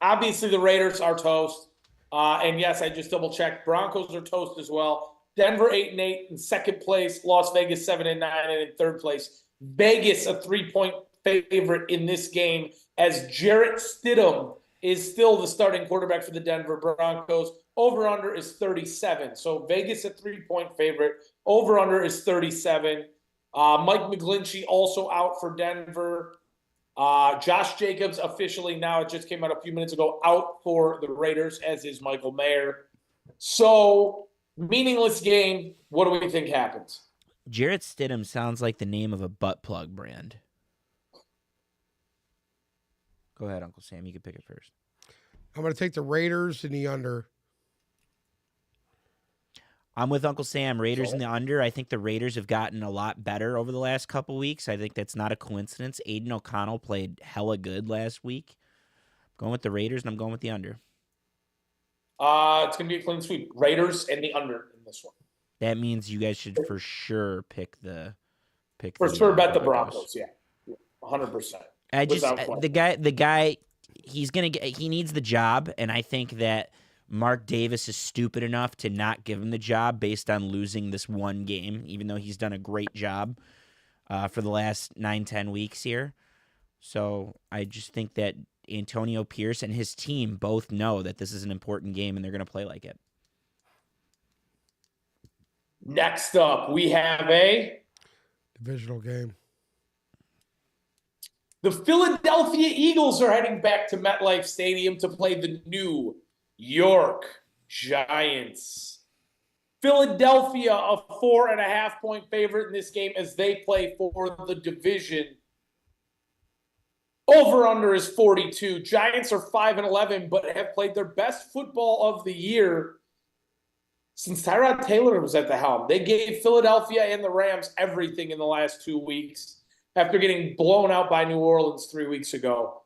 Obviously, the Raiders are toast. And yes, I just double-checked. Broncos are toast as well. Denver 8-8 in second place. Las Vegas 7-9 and in third place. Vegas a 3-point favorite in this game as Jarrett Stidham is still the starting quarterback for the Denver Broncos. Over-under is 37. So Vegas a 3-point favorite. Over-under is 37. Mike McGlinchey also out for Denver. Josh Jacobs officially now, it just came out a few minutes ago, out for the Raiders, as is Michael Mayer. So, meaningless game. What do we think happens? Jarrett Stidham sounds like the name of a butt plug brand. Go ahead, Uncle Sam. You can pick it first. I'm going to take the Raiders in the under. I'm with Uncle Sam. Raiders in the under. I think the Raiders have gotten a lot better over the last couple weeks. I think that's not a coincidence. Aiden O'Connell played hella good last week. I'm going with the Raiders, and I'm going with the under. It's going to be a clean sweep. Raiders and the under in this one. That means you guys should for sure pick the bet the Broncos. Yeah, 100%. The guy, he needs the job, and I think that Mark Davis is stupid enough to not give him the job based on losing this one game, even though he's done a great job for the last 9-10 weeks here. So I just think that Antonio Pierce and his team both know that this is an important game, and they're going to play like it. Next up, we have a divisional game. The Philadelphia Eagles are heading back to MetLife Stadium to play the New York Giants. Philadelphia, a 4.5-point favorite in this game as they play for the division. Over-under is 42. Giants are 5-11, but have played their best football of the year since Tyrod Taylor was at the helm. They gave Philadelphia and the Rams everything in the last 2 weeks after getting blown out by New Orleans 3 weeks ago.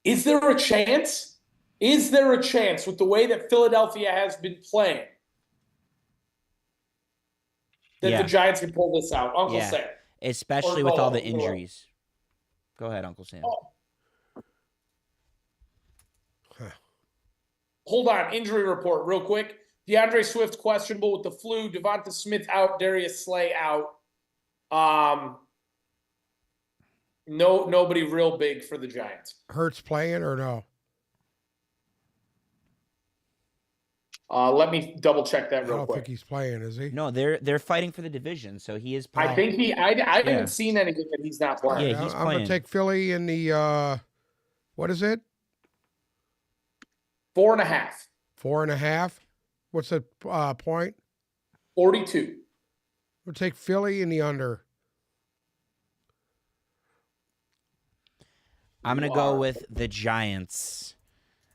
Is there a chance? Is there a chance with the way that Philadelphia has been playing that the Giants can pull this out? Uncle Sam. especially with all the injuries. Go ahead, Uncle Sam. Hold on. Injury report real quick. DeAndre Swift questionable with the flu. Devonta Smith out. Darius Slay out. Nobody real big for the Giants. Hurts playing or no? Let me double check that I real don't quick. think he's playing, is he? No, they're fighting for the division, so he is playing. I think I Yeah. haven't seen anything that he's not playing. Yeah, he's I'm going to playing. take Philly in the, what is it? 4.5. 4.5? What's the point? 42. We'll take Philly in the under. I'm going to go with the Giants.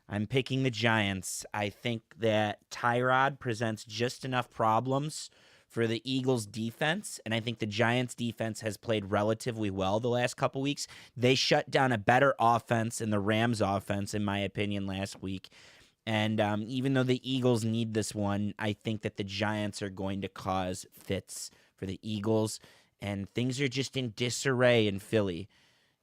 I'm picking the Giants. I think that Tyrod presents just enough problems for the Eagles' defense, and I think the Giants' defense has played relatively well the last couple weeks. They shut down a better offense than the Rams' offense, in my opinion, last week. And even though the Eagles need this one, I think that the Giants are going to cause fits for the Eagles, and things are just in disarray in Philly.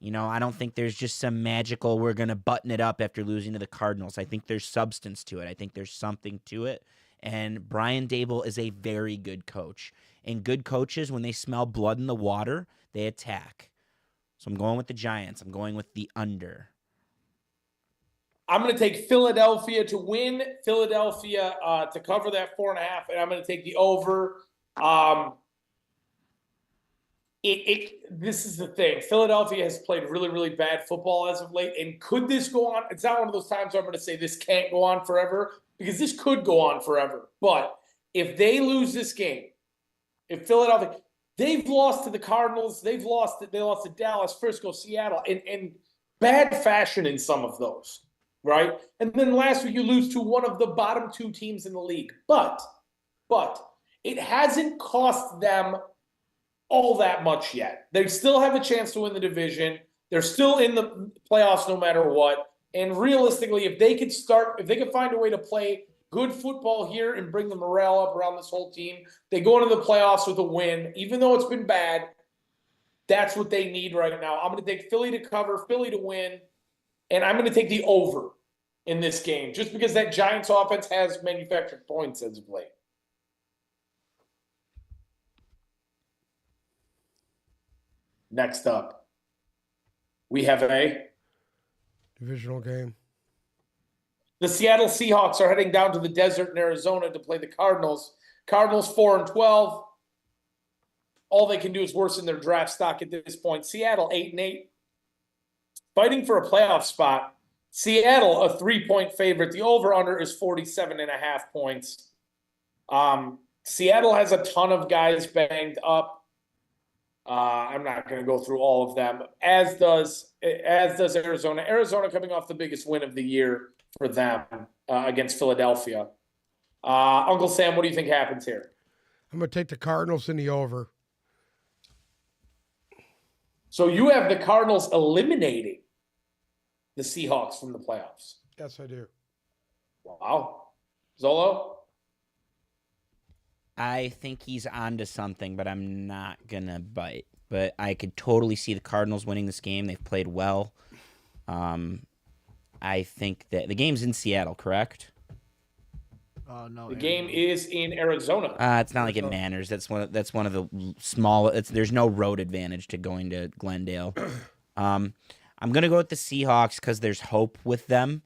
You know, I don't think there's just some magical, we're going to button it up after losing to the Cardinals. I think there's substance to it. I think there's something to it. And Brian Daboll is a very good coach. And good coaches, when they smell blood in the water, they attack. So I'm going with the Giants. I'm going with the under. I'm going to take Philadelphia to win, Philadelphia to cover that 4.5, and I'm going to take the over. This is the thing. Philadelphia has played really, really bad football as of late. And could this go on? It's not one of those times where I'm going to say this can't go on forever, because this could go on forever. But if they lose this game, if Philadelphia, they've lost to the Cardinals, they lost to Dallas, Frisco, Seattle, in bad fashion in some of those, right? And then last week you lose to one of the bottom 2 teams in the league. But it hasn't cost them all that much yet. They still have a chance to win the division. They're still in the playoffs no matter what. And realistically, if they could find a way to play good football here and bring the morale up around this whole team, they go into the playoffs with a win. Even though it's been bad, that's what they need right now. I'm going to take Philly to cover, Philly to win, and I'm going to take the over in this game, just because that Giants offense has manufactured points as of late. Next up, we have a Divisional game. The Seattle Seahawks are heading down to the desert in Arizona to play the Cardinals. Cardinals 4-12. All they can do is worsen their draft stock at this point. Seattle 8-8. Fighting for a playoff spot. Seattle a 3-point favorite. The over-under is 47.5 points. Seattle has a ton of guys banged up. I'm not going to go through all of them, as does Arizona. Arizona coming off the biggest win of the year for them against Philadelphia. Uncle Sam, what do you think happens here? I'm going to take the Cardinals in the over. So you have the Cardinals eliminating the Seahawks from the playoffs. Yes, I do. Wow. Zolo? I think he's onto something, but I'm not going to bite. But I could totally see the Cardinals winning this game. They've played well. I think that the game's in Seattle, correct? No. The game is in Arizona. It's not like it matters. That's one of the small. There's no road advantage to going to Glendale. I'm gonna go with the Seahawks because there's hope with them.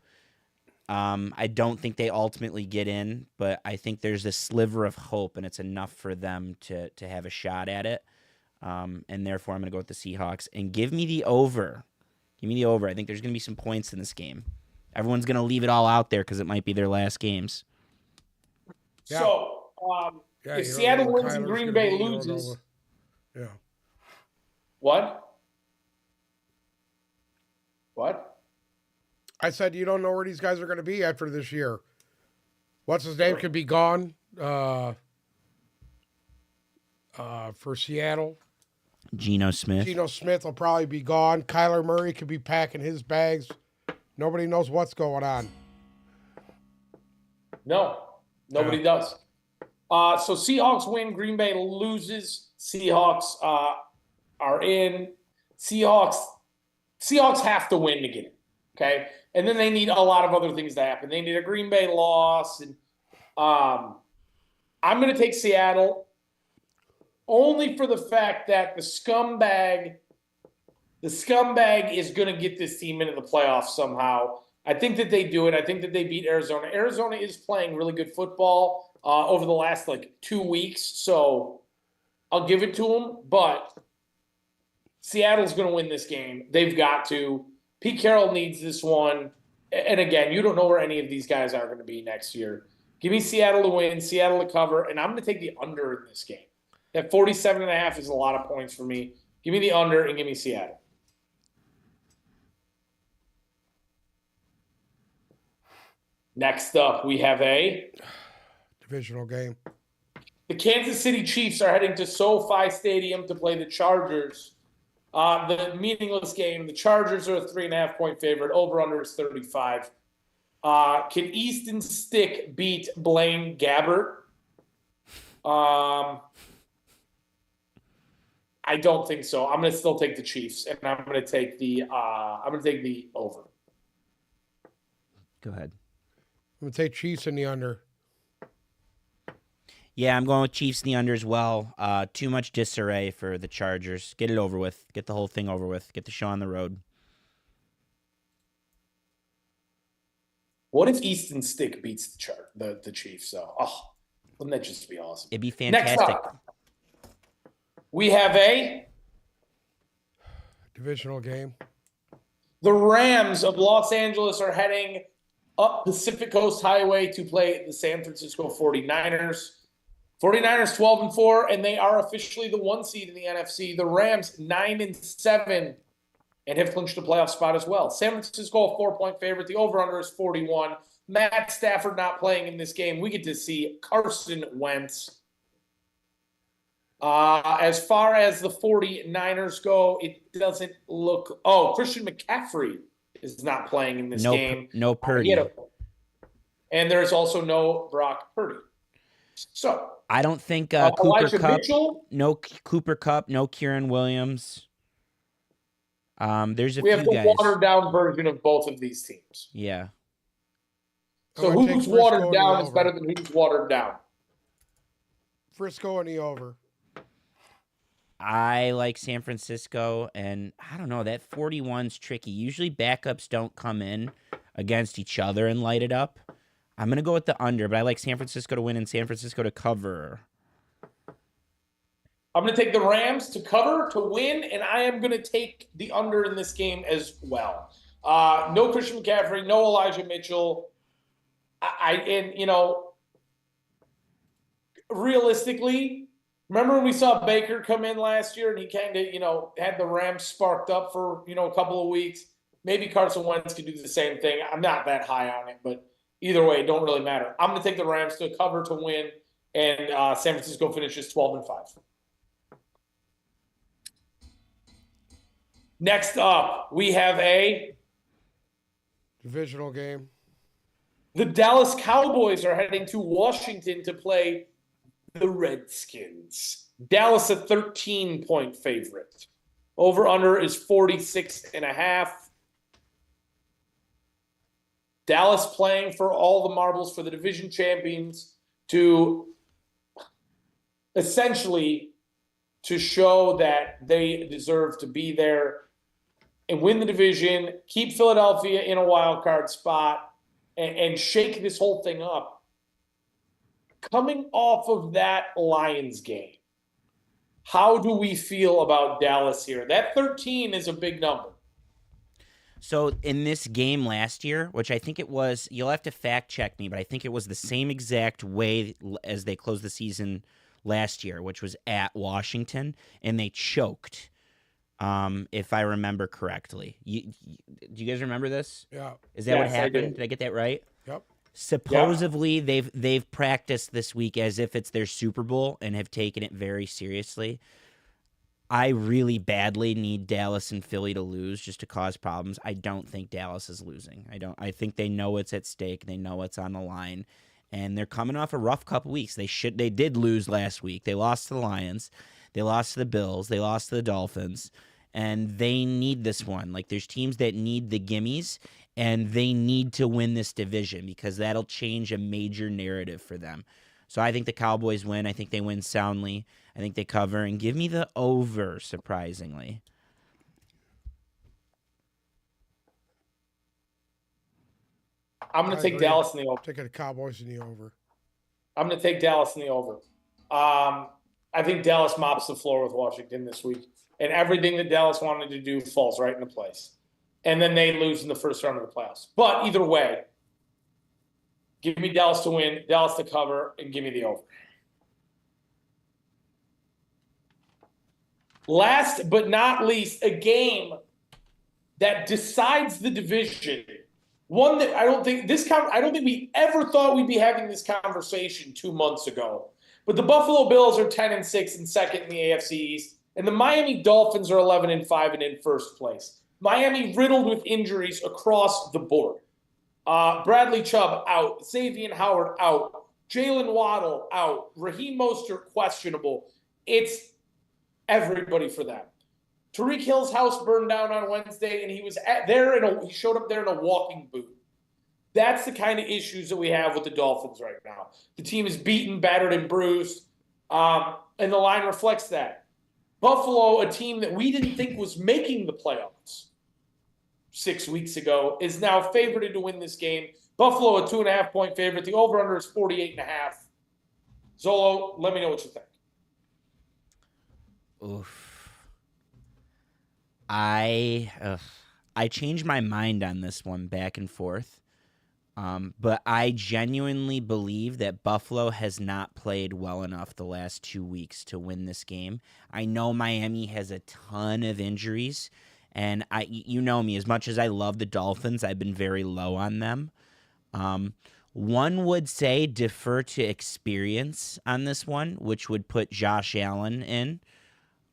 I don't think they ultimately get in, but I think there's a sliver of hope, and it's enough for them to have a shot at it. And therefore, I'm gonna go with the Seahawks and give me the over. Give me the over. I think there's gonna be some points in this game. Everyone's gonna leave it all out there because it might be their last games. Yeah. So, if Seattle wins and Green Bay loses, yeah. What? I said you don't know where these guys are going to be after this year. What's his name could be gone for Seattle. Geno Smith. Geno Smith will probably be gone. Kyler Murray could be packing his bags. Nobody knows what's going on. No, nobody does. So Seahawks win, Green Bay loses. Seahawks are in. Seahawks have to win to get it. Okay. And then they need a lot of other things to happen. They need a Green Bay loss. And I'm going to take Seattle only for the fact that the scumbag is going to get this team into the playoffs somehow. I think that they do it. I think that they beat Arizona. Arizona is playing really good football over the last 2 weeks, so I'll give it to them. But Seattle's going to win this game. They've got to. Pete Carroll needs this one. And again, you don't know where any of these guys are going to be next year. Give me Seattle to win, Seattle to cover, and I'm going to take the under in this game. That 47.5 is a lot of points for me. Give me the under and give me Seattle. Next up, we have a divisional game. The Kansas City Chiefs are heading to SoFi Stadium to play the Chargers. The meaningless game. The Chargers are a 3.5-point favorite. Over-under is 35. Can Easton Stick beat Blaine Gabbert? I don't think so. I'm going to still take the Chiefs, and I'm going to take the over. Go ahead. I'm going to take Chiefs in the under. Yeah, I'm going with Chiefs in the under as well. Too much disarray for the Chargers. Get it over with. Get the whole thing over with. Get the show on the road. What if Easton Stick beats the Chiefs? So, wouldn't that just be awesome? It'd be fantastic. Next up, we have a divisional game. The Rams of Los Angeles are heading up Pacific Coast Highway to play the San Francisco 49ers. 49ers 12-4, and they are officially the 1 seed in the NFC. The Rams 9-7 and have clinched a playoff spot as well. San Francisco a 4-point favorite. The over-under is 41. Matt Stafford not playing in this game. We get to see Carson Wentz. As far as the 49ers go, it doesn't look – Christian McCaffrey is not playing in this game. No Purdy. And there's also no Brock Purdy. So I don't think Cooper Elijah Kupp. Mitchell, no Cooper Kupp. No Kieran Williams. There's a we few have the guys. watered down version of both of these teams. Yeah. So who's watered down is better than who's watered down. Frisco and the over. I like San Francisco, and I don't know, that 41's tricky. Usually backups don't come in against each other and light it up. I'm going to go with the under, but I like San Francisco to win and San Francisco to cover. I'm going to take the Rams to cover, to win, and I am going to take the under in this game as well. No Christian McCaffrey, no Elijah Mitchell. Realistically, remember when we saw Baker come in last year and he kind of, had the Rams sparked up for, a couple of weeks? Maybe Carson Wentz could do the same thing. I'm not that high on it, but either way, it don't really matter. I'm going to take the Rams to cover, to win, and San Francisco finishes 12-5. Next up, we have a divisional game. The Dallas Cowboys are heading to Washington to play the Redskins. Dallas a 13-point favorite. Over-under is 46.5. Dallas playing for all the marbles for the division champions to essentially to show that they deserve to be there and win the division, keep Philadelphia in a wild card spot, and shake this whole thing up. Coming off of that Lions game, how do we feel about Dallas here? That 13 is a big number. So in this game last year, which I think it was, you'll have to fact check me, but I think it was the same exact way as they closed the season last year, which was at Washington, and they choked, if I remember correctly. Do you guys remember this? Yeah. Is that what happened? Did I get that right? Yep. Supposedly, they've practiced this week as if it's their Super Bowl and have taken it very seriously. I really badly need Dallas and Philly to lose just to cause problems. I don't think Dallas is losing. I think they know it's at stake. They know it's on the line. And they're coming off a rough couple weeks. They did lose last week. They lost to the Lions. They lost to the Bills. They lost to the Dolphins. And they need this one. Like, there's teams that need the gimmies, and they need to win this division because that'll change a major narrative for them. So I think the Cowboys win. I think they win soundly. I think they cover. And give me the over, surprisingly. I'm going to take Dallas in the over. Taking the Cowboys in the over. I'm going to take Dallas in the over. I think Dallas mops the floor with Washington this week. And everything that Dallas wanted to do falls right into place. And then they lose in the first round of the playoffs. But either way, give me Dallas to win, Dallas to cover, and give me the over. Last but not least, a game that decides the division. One that I don't think we ever thought we'd be having this conversation 2 months ago. But the Buffalo Bills are 10-6 and second in the AFC East, and the Miami Dolphins are 11-5 and in first place. Miami riddled with injuries across the board. Bradley Chubb out, Xavier Howard out, Jalen Waddle out, Raheem Mostert questionable. It's everybody for them. Tariq Hill's house burned down on Wednesday, and he was he showed up there in a walking boot. That's the kind of issues that we have with the Dolphins right now. The team is beaten, battered, and bruised, and the line reflects that. Buffalo, a team that we didn't think was making the playoffs 6 weeks ago, is now favored to win this game. Buffalo, a 2.5-point favorite. The over-under is 48.5. Zolo, let me know what you think. Oof. I changed my mind on this one back and forth. But I genuinely believe that Buffalo has not played well enough the last 2 weeks to win this game. I know Miami has a ton of injuries, and you know me, as much as I love the Dolphins, I've been very low on them. One would say defer to experience on this one, which would put Josh Allen in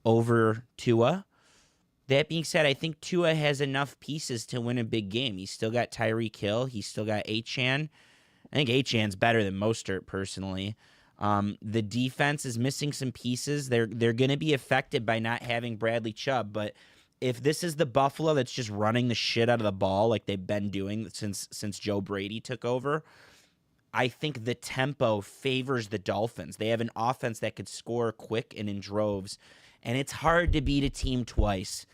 over Tua. That being said, I think Tua has enough pieces to win a big game. He's still got Tyreek Hill. He's still got Achane. I think Achane's better than Mostert, personally. The defense is missing some pieces. They're going to be affected by not having Bradley Chubb. But if this is the Buffalo that's just running the shit out of the ball like they've been doing since Joe Brady took over, I think the tempo favors the Dolphins. They have an offense that could score quick and in droves. And it's hard to beat a team twice.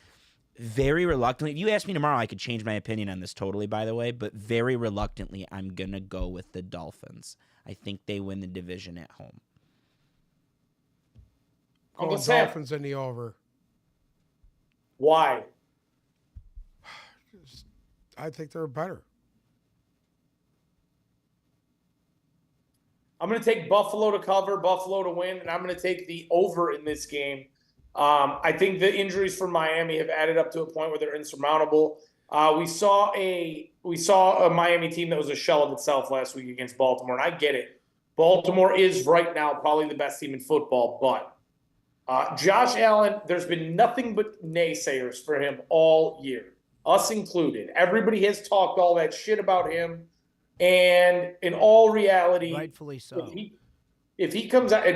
Very reluctantly. If you ask me tomorrow, I could change my opinion on this totally, by the way. But very reluctantly, I'm going to go with the Dolphins. I think they win the division at home. Uncle Dolphins in the over. Why? I think they're better. I'm going to take Buffalo to cover, Buffalo to win, and I'm going to take the over in this game. I think the injuries for Miami have added up to a point where they're insurmountable. We saw a Miami team that was a shell of itself last week against Baltimore, and I get it. Baltimore is right now probably the best team in football, but Josh Allen, there's been nothing but naysayers for him all year, us included. Everybody has talked all that shit about him, and in all reality, rightfully so. If he comes out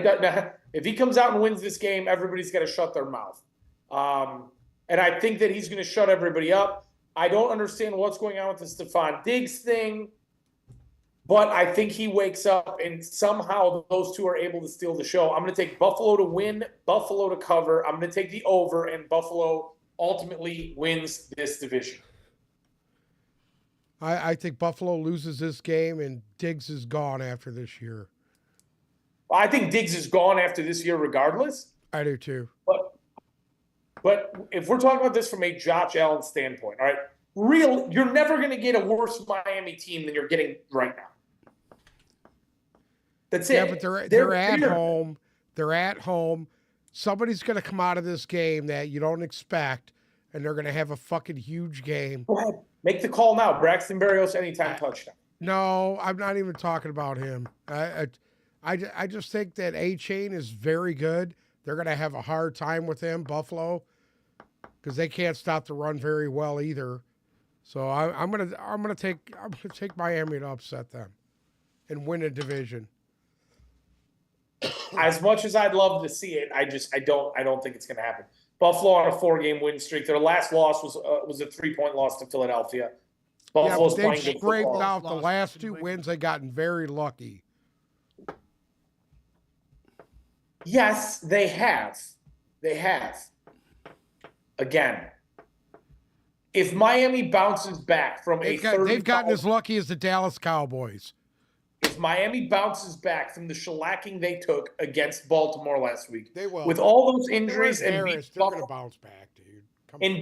and wins this game, everybody's got to shut their mouth. And I think that he's going to shut everybody up. I don't understand what's going on with the Stephon Diggs thing, but I think he wakes up and somehow those two are able to steal the show. I'm going to take Buffalo to win, Buffalo to cover. I'm going to take the over, and Buffalo ultimately wins this division. I think Buffalo loses this game, and Diggs is gone after this year. I think Diggs is gone after this year regardless. I do too. But if we're talking about this from a Josh Allen standpoint, all right, you're never going to get a worse Miami team than you're getting right now. That's it. Yeah, but they're at home. They're at home. Somebody's going to come out of this game that you don't expect, and they're going to have a fucking huge game. Go ahead. Make the call now. Braxton Berrios, anytime touchdown. No, I'm not even talking about him. I just think that Achane is very good. They're going to have a hard time with him, Buffalo, because they can't stop the run very well either. So I'm gonna take Miami to upset them and win a division. as much as I'd love to see it, I don't think it's going to happen. Buffalo on a 4-game win streak. Their last loss was a 3-point loss to Philadelphia. Buffalo's yeah, playing they good scraped football. out the last 2 wins. They gotten very lucky. Yes, they have. They have. Again, if Miami bounces back from They've gotten as lucky as the Dallas Cowboys. If Miami bounces back from the shellacking they took against Baltimore last week, They will. with all those injuries they're and going to bounce back, dude.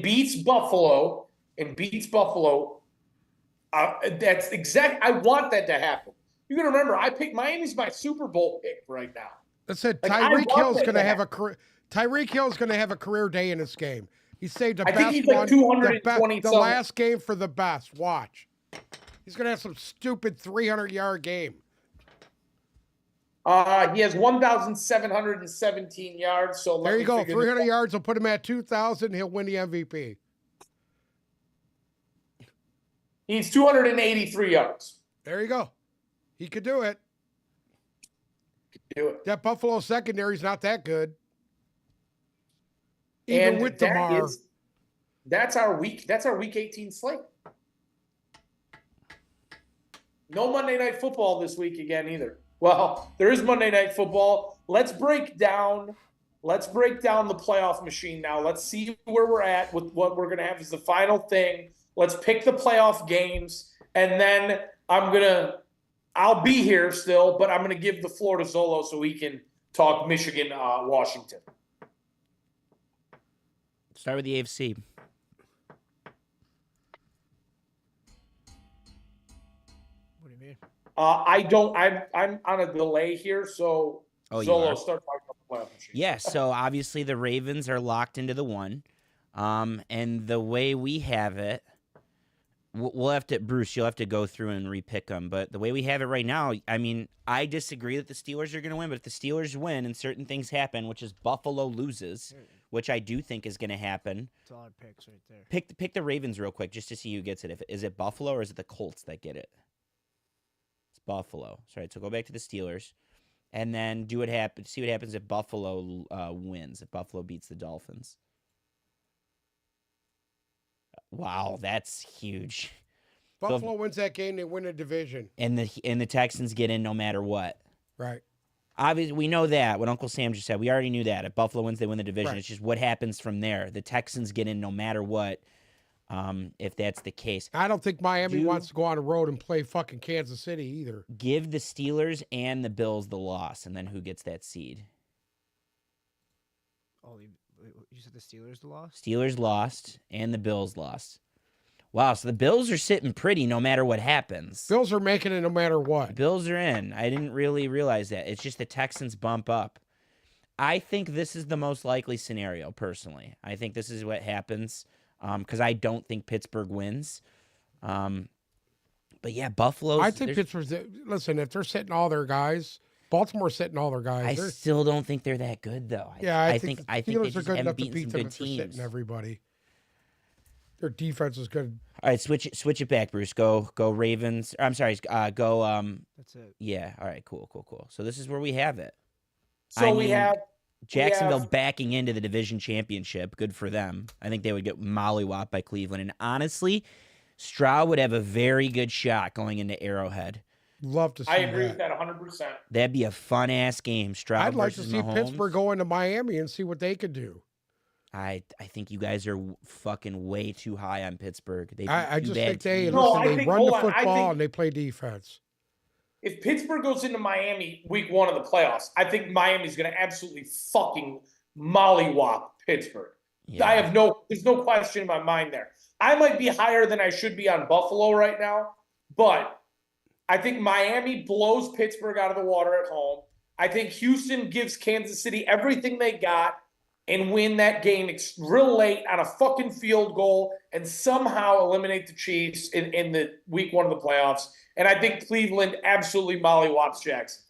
beats Buffalo, that's exact. I want that to happen. You got to remember, I picked Miami's my Super Bowl pick right now. I said Tyreek Hill's going to have a career. Tyreek Hill's going to have a career day in this game. He saved the best think he's like one. 220 the last game for the best. Watch. He's going to have some stupid 300-yard game. He has 1,717 yards. So there you go. 300 yards will put him at 2,000. He'll win the MVP. He's 283 yards. There you go. He could do it. Do it. That Buffalo secondary's not that good. Even And with DeMar. That's our week 18 slate. No Monday Night Football this week again either. Well, there is Monday Night Football. Let's break down the playoff machine now. Let's see where we're at with what we're going to have as the final thing. Let's pick the playoff games, and then I'll be here still, but I'm going to give the floor to Zolo so he can talk Michigan, Washington. Start with the AFC. What do you mean? I'm on a delay here, so Zolo, start talking about the playoff machine. Yeah, so obviously the Ravens are locked into the 1. And the way we have it, we'll have to, Bruce, you'll have to go through and repick them. But the way we have it right now, I mean, I disagree that the Steelers are going to win. But if the Steelers win and certain things happen, which is Buffalo loses, which I do think is going to happen. Solid picks right there. Pick the Ravens real quick just to see who gets it. Is it Buffalo or is it the Colts that get it? It's Buffalo. Sorry, so go back to the Steelers. And then see what happens if Buffalo wins, if Buffalo beats the Dolphins. Wow, that's huge. Buffalo wins that game, they win a division. And the Texans get in no matter what. Right. Obviously, we know that. What Uncle Sam just said, we already knew that. If Buffalo wins, they win the division. Right. It's just what happens from there. The Texans get in no matter what, if that's the case. I don't think Miami wants to go on the road and play fucking Kansas City either. Give the Steelers and the Bills the loss, and then who gets that seed? Oh, you said the Steelers lost? Steelers lost, and the Bills lost. Wow, so the Bills are sitting pretty no matter what happens. Bills are making it no matter what. Bills are in. I didn't really realize that. It's just the Texans bump up. I think this is the most likely scenario, personally. I think this is what happens because I don't think Pittsburgh wins. But yeah, Buffalo. I think Pittsburgh's. Listen, if they're sitting all their guys, Baltimore's sitting all their guys. I still don't think they're that good, though. I think they Steelers are just good haven't enough to beaten beat some them good if they're sitting teams. everybody. Their defense is good. All right, switch it back, Bruce. Go Ravens. I'm sorry. Go. That's it. Yeah. All right. Cool. So this is where we have it. So we have Jacksonville backing into the division championship. Good for them. I think they would get mollywopped by Cleveland. And honestly, Stroud would have a very good shot going into Arrowhead. Love to see I agree that. with that 100%. That'd be a fun ass game. Stroud I'd like to versus see Mahomes. Pittsburgh go into Miami and see what they could do. I think you guys are fucking way too high on Pittsburgh. I just think they teams. run the football and they play defense. If Pittsburgh goes into Miami week 1 of the playoffs, I think Miami's going to absolutely fucking mollywop Pittsburgh. Yeah. There's no question in my mind there. I might be higher than I should be on Buffalo right now, but I think Miami blows Pittsburgh out of the water at home. I think Houston gives Kansas City everything they got and win that game real late on a fucking field goal and somehow eliminate the Chiefs in the week 1 of the playoffs. And I think Cleveland absolutely mollywops Jackson.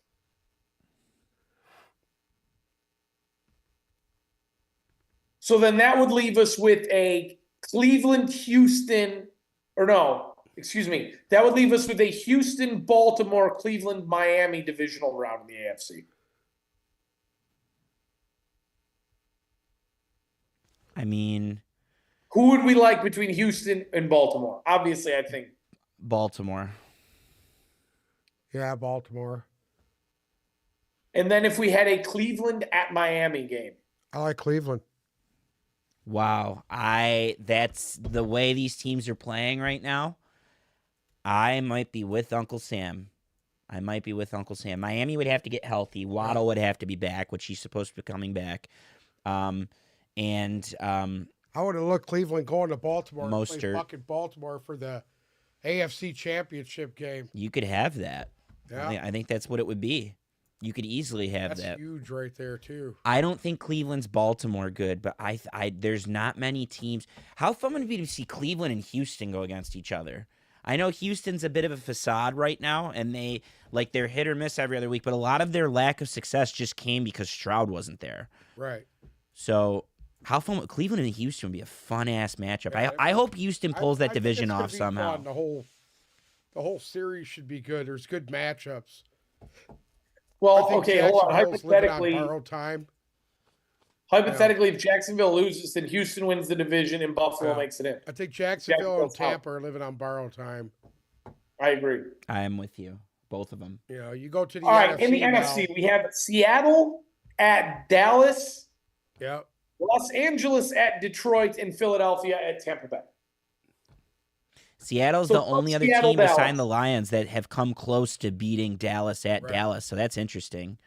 So then that would leave us with a Cleveland-Houston, that would leave us with a Houston, Baltimore, Cleveland, Miami divisional round in the AFC. I mean, Who would we like between Houston and Baltimore? Obviously, I think Baltimore. Yeah, Baltimore. And then if we had a Cleveland at Miami game. I like Cleveland. Wow. That's the way these teams are playing right now. I might be with Uncle Sam. Miami would have to get healthy. Waddle would have to be back, which he's supposed to be coming back. I would have looked Cleveland going to Baltimore. Mostert. Play fucking Baltimore for the AFC Championship game. You could have that. Yeah. I think that's what it would be. You could easily have That's that. huge right there too. I don't think Cleveland's Baltimore good, but I there's not many teams. How fun would it be to see Cleveland and Houston go against each other? I know Houston's a bit of a facade right now, and they're hit or miss every other week, but a lot of their lack of success just came because Stroud wasn't there. Right. So how fun would Cleveland and Houston would be a fun ass matchup. Yeah, I hope Houston pulls that think division it's gonna off be somehow. fun. The whole series should be good. There's good matchups. Well, I think okay, hold on. Jacksonville's living on borrowed time. Hypothetically, if Jacksonville loses, then Houston wins the division and Buffalo makes it in. I think Jacksonville and Jacksonville's Tampa are living on borrowed time. I agree. I am with you. Both of them. You know, you go to the All right, NFC in the now. NFC, we have Seattle at Dallas, Yeah. Los Angeles at Detroit, and Philadelphia at Tampa Bay. Seattle's So the only other Seattle, team beside Dallas. the Lions that have come close to beating Dallas at Right. Dallas, so that's interesting.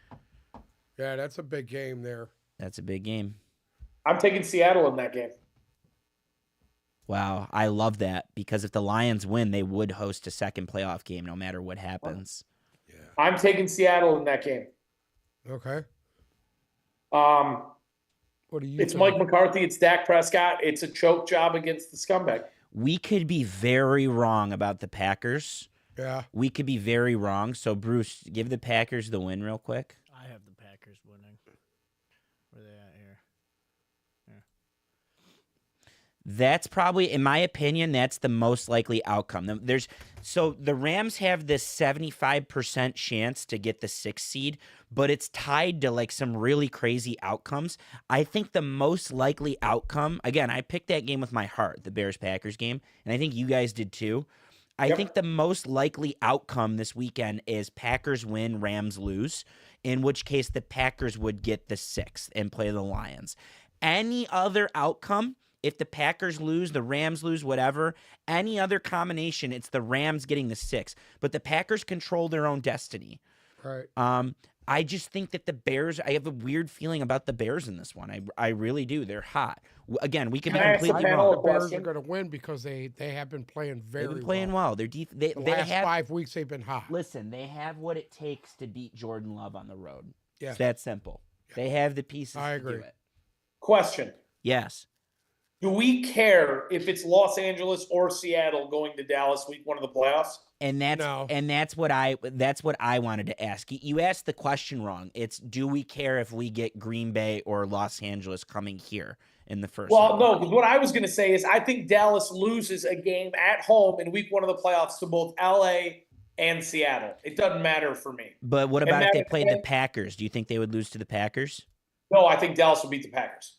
Yeah, that's a big game there. That's a big game. I'm taking Seattle in that game. Wow, I love that because if the Lions win, they would host a second playoff game no matter what happens. I'm taking Seattle in that game. Okay. What do you It's think? Mike McCarthy. It's Dak Prescott. It's a choke job against the scumbag. We could be very wrong about the Packers. Yeah. We could be very wrong. So, Bruce, give the Packers the win real quick. I have the Packers winning. Where they at here? That's probably, in my opinion, that's the most likely outcome. The Rams have this 75% chance to get the 6th seed, but it's tied to like some really crazy outcomes. I think the most likely outcome, again, I picked that game with my heart, the Bears-Packers game, and I think you guys did too. I think the most likely outcome this weekend is Packers win, Rams lose, in which case the Packers would get the 6th and play the Lions. Any other outcome, if the Packers lose, the Rams lose, whatever, any other combination, it's the Rams getting the 6th. But the Packers control their own destiny. Right. I just think that the Bears, I have a weird feeling about the Bears in this one. I really do. They're hot. Again, we could be Can I ask the completely panel wrong. a The Bears question? are going to win because they have been playing very They've been playing well. They're they The last have 5 weeks they've been hot. listen, they have what it takes to beat Jordan Love on the road. Yeah. It's that simple. They have the pieces I to do agree. it. Question. Yes. Do we care if it's Los Angeles or Seattle going to Dallas week 1 of the playoffs? And that's what I wanted to ask. You asked the question wrong. It's do we care if we get Green Bay or Los Angeles coming here in the first Well, round? no, because what I was going to say is I think Dallas loses a game at home in week 1 of the playoffs to both LA and Seattle. It doesn't matter for me. But what about if they that- played the Packers? Do you think they would lose to the Packers? No, I think Dallas will beat the Packers.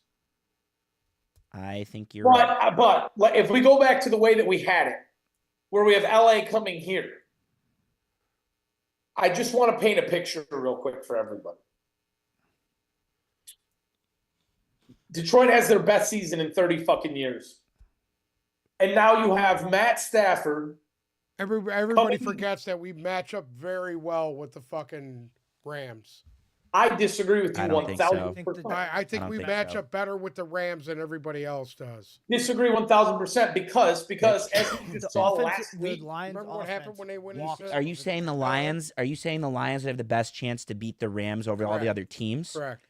I think you're right. But if we go back to the way that we had it, where we have LA coming here, I just want to paint a picture real quick for everybody. Detroit has their best season in 30 fucking years. And now you have Matt Stafford. Everybody forgets that we match up very well with the fucking Rams. I disagree with you I don't think so. 1,000%. I think don't we think match so. up better with the Rams than everybody else does. Disagree 1,000% because as we The just saw offense- last the week, Lions Remember what happened offense when they went walked- into- Are you saying the Lions? Are you saying the Lions would have the best chance to beat the Rams over all the Correct. other teams? Correct.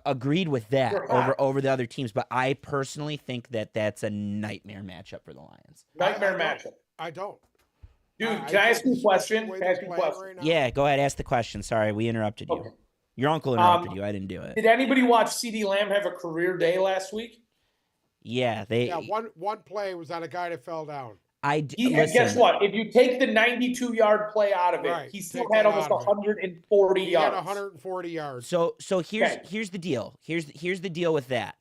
Agreed with that Correct. over the other teams, but I personally think that that's a nightmare matchup for the Lions. nightmare I don't. matchup. I don't. Dude, I can I ask you a think question? the way Can I ask they're you a playing question? right now- Yeah, go ahead. Ask the question. Sorry, we interrupted you. Okay. Your uncle interrupted you. I didn't do it. Did anybody watch CeeDee Lamb have a career day last week? Yeah, they. Yeah, one play was on a guy that fell down. And listen. guess what? If you take the 92-yard play out of it, Right, he still take had that almost out of it. 140 He had yards. 140 yards. So here's Okay. here's the deal. Here's the deal with that.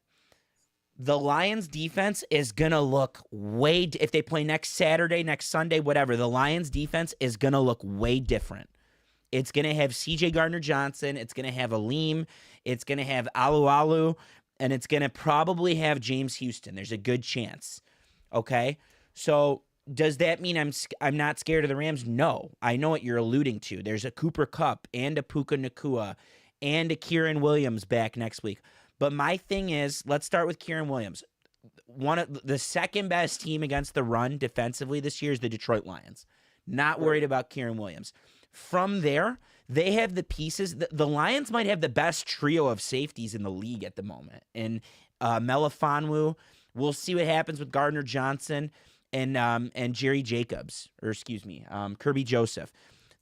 The Lions defense is going to look if they play next Saturday, next Sunday, whatever, the Lions defense is going to look way different. It's going to have CJ Gardner-Johnson. It's going to have Aleem. It's going to have Alu, and it's going to probably have James Houston. There's a good chance. Okay? So does that mean I'm not scared of the Rams? No. I know what you're alluding to. There's a Cooper Kupp and a Puka Nacua and a Kieran Williams back next week. But my thing is, let's start with Kieran Williams. One of the second best team against the run defensively this year is the Detroit Lions. Not worried about Kieran Williams. From there, they have the pieces. The Lions might have the best trio of safeties in the league at the moment. And Melifonwu, we'll see what happens with Gardner-Johnson and Jerry Jacobs, Kirby Joseph.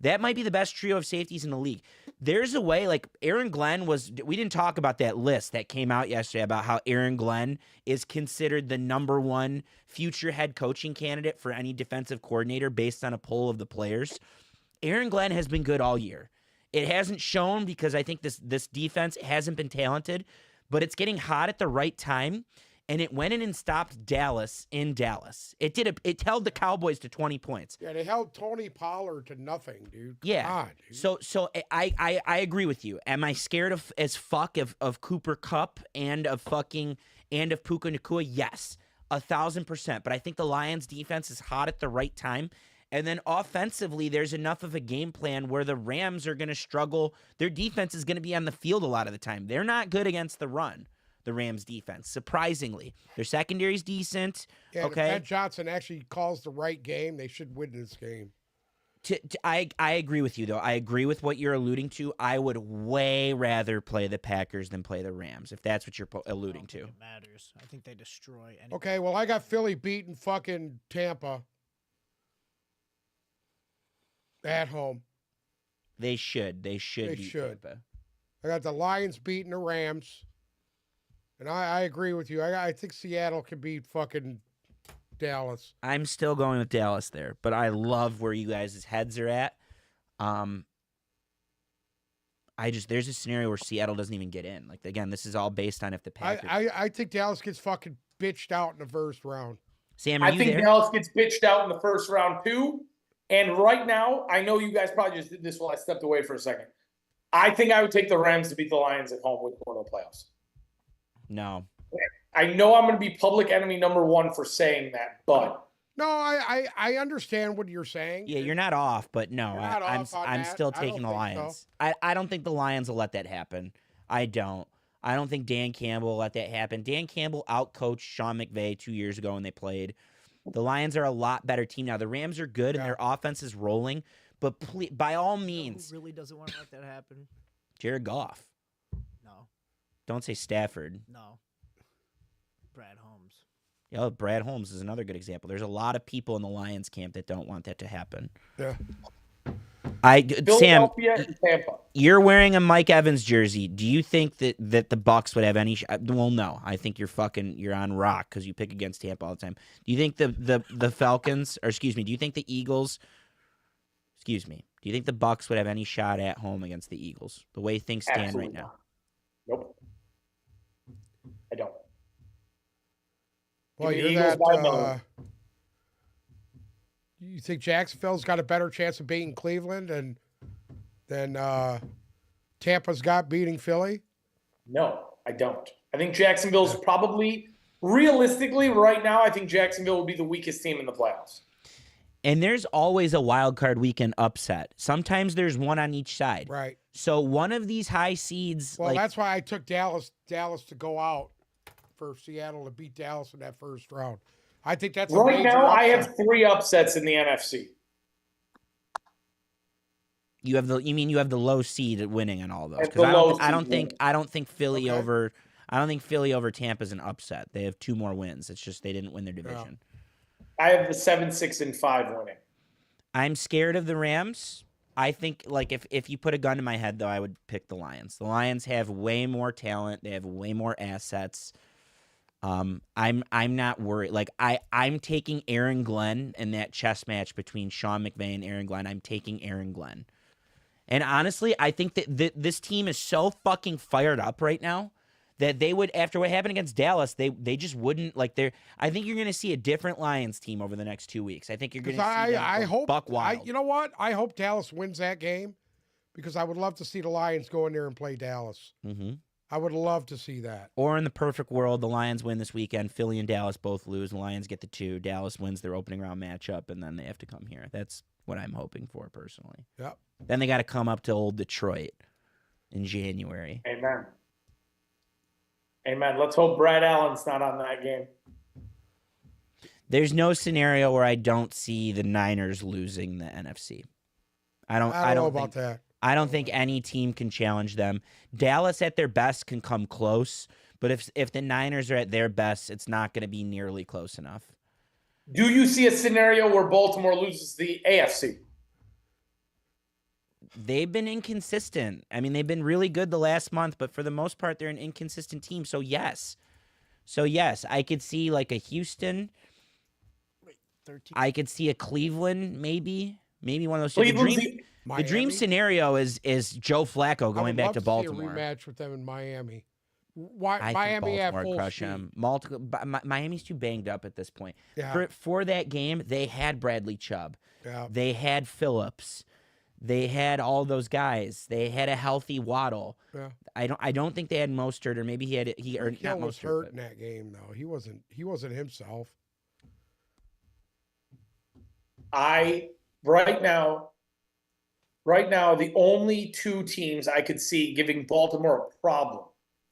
That might be the best trio of safeties in the league. There's a way, like Aaron Glenn we didn't talk about that list that came out yesterday about how Aaron Glenn is considered the number one future head coaching candidate for any defensive coordinator based on a poll of the players. Aaron Glenn has been good all year. It hasn't shown because I think this defense hasn't been talented, but it's getting hot at the right time. And it went in and stopped Dallas in Dallas. It held the Cowboys to 20 points. Yeah, they held Tony Pollard to nothing, dude. Yeah. God, dude. So I agree with you. Am I scared as fuck of Cooper Kupp and of Puka Nacua? Yes, 1,000%. But I think the Lions defense is hot at the right time. And then offensively, there's enough of a game plan where the Rams are going to struggle. Their defense is going to be on the field a lot of the time. They're not good against the run. The Rams defense, surprisingly. Their secondary is decent. Yeah, okay. If Ted Johnson actually calls the right game, they should win this game. I agree with you, though. I agree with what you're alluding to. I would way rather play the Packers than play the Rams, if that's what you're alluding to. It matters. I think they destroy anything. Okay, well, I got Philly beating fucking Tampa at home. They should. They should beat Tampa. I got the Lions beating the Rams. And I agree with you. I think Seattle can beat fucking Dallas. I'm still going with Dallas there, but I love where you guys' heads are at. There's a scenario where Seattle doesn't even get in. Like, again, this is all based on if the Packers. I think Dallas gets fucking bitched out in the first round. Sam, are you there? I think Dallas gets bitched out in the first round too. And right now, I know you guys probably just did this while I stepped away for a second. I think I would take the Rams to beat the Lions at home with going to the playoffs. No. I know I'm going to be public enemy number one for saying that, but no, I understand what you're saying. Yeah, you're not off, but no, I'm still taking the Lions. So. I don't think the Lions will let that happen. I don't think Dan Campbell will let that happen. Dan Campbell outcoached Sean McVay 2 years ago when they played. The Lions are a lot better team now. The Rams are good and their offense is rolling, but by all means, who really doesn't want to let that happen? Jared Goff. No. Don't say Stafford. No. Brad Holmes. Yeah, Brad Holmes is another good example. There's a lot of people in the Lions camp that don't want that to happen. Yeah. Sam, and Tampa. You're wearing a Mike Evans jersey. Do you think that the Bucs would have any? Well, no. I think you're on rock because you pick against Tampa all the time. Do you think the Falcons, or excuse me, do you think the Eagles? Excuse me. Do you think the Bucs would have any shot at home against the Eagles? The way things stand Absolutely right now. Nope. I don't. Well, you think Jacksonville's got a better chance of beating Cleveland than Tampa's got beating Philly? No, I don't. I think Jacksonville's probably, realistically, right now, I think Jacksonville will be the weakest team in the playoffs. And there's always a wild card weekend upset. Sometimes there's one on each side. Right. So one of these high seeds. Well, that's why I took Dallas to go out for Seattle to beat Dallas in that first round. I think that's right now. upset. I have 3 upsets in the NFC. You have the low seed winning on all those. I don't think Philly over. I don't think Philly over Tampa is an upset. They have 2 more wins. It's just they didn't win their division. Yeah. I have the 7, 6, and 5 winning. I'm scared of the Rams. I think, like, if you put a gun to my head, though, I would pick the Lions. The Lions have way more talent. They have way more assets. I'm not worried. Like, I'm taking Aaron Glenn in that chess match between Sean McVay and Aaron Glenn. I'm taking Aaron Glenn. And honestly, I think that this team is so fucking fired up right now that they would, after what happened against Dallas, they just wouldn't like. I think you're going to see a different Lions team over the next 2 weeks. I think you're going to see them I hope buck wild. you know what? I hope Dallas wins that game because I would love to see the Lions go in there and play Dallas. Mm-hmm. I would love to see that. Or in the perfect world, the Lions win this weekend. Philly and Dallas both lose. The Lions get the 2. Dallas wins their opening round matchup, and then they have to come here. That's what I'm hoping for personally. Yep. Then they got to come up to old Detroit in January. Amen. Amen. Let's hope Brad Allen's not on that game. There's no scenario where I don't see the Niners losing the NFC. I don't know about that. I don't think any team can challenge them. Dallas at their best can come close, but if the Niners are at their best, it's not going to be nearly close enough. Do you see a scenario where Baltimore loses the AFC? They've been inconsistent. I mean, they've been really good the last month, but for the most part, they're an inconsistent team. So yes, I could see like a Houston. 13. I could see a Cleveland, maybe one of those. The dream scenario is Joe Flacco going back to Baltimore. See a rematch with them in Miami. I Miami think at Baltimore full crush speed. him. Miami's too banged up at this point. Yeah. For that game, they had Bradley Chubb. Yeah. They had Phillips. They had all those guys. They had a healthy Waddle. Yeah. I don't think they had Mostert, or maybe not Hill was Mostert. hurt in that game though. He wasn't himself. Right now, the only 2 teams I could see giving Baltimore a problem,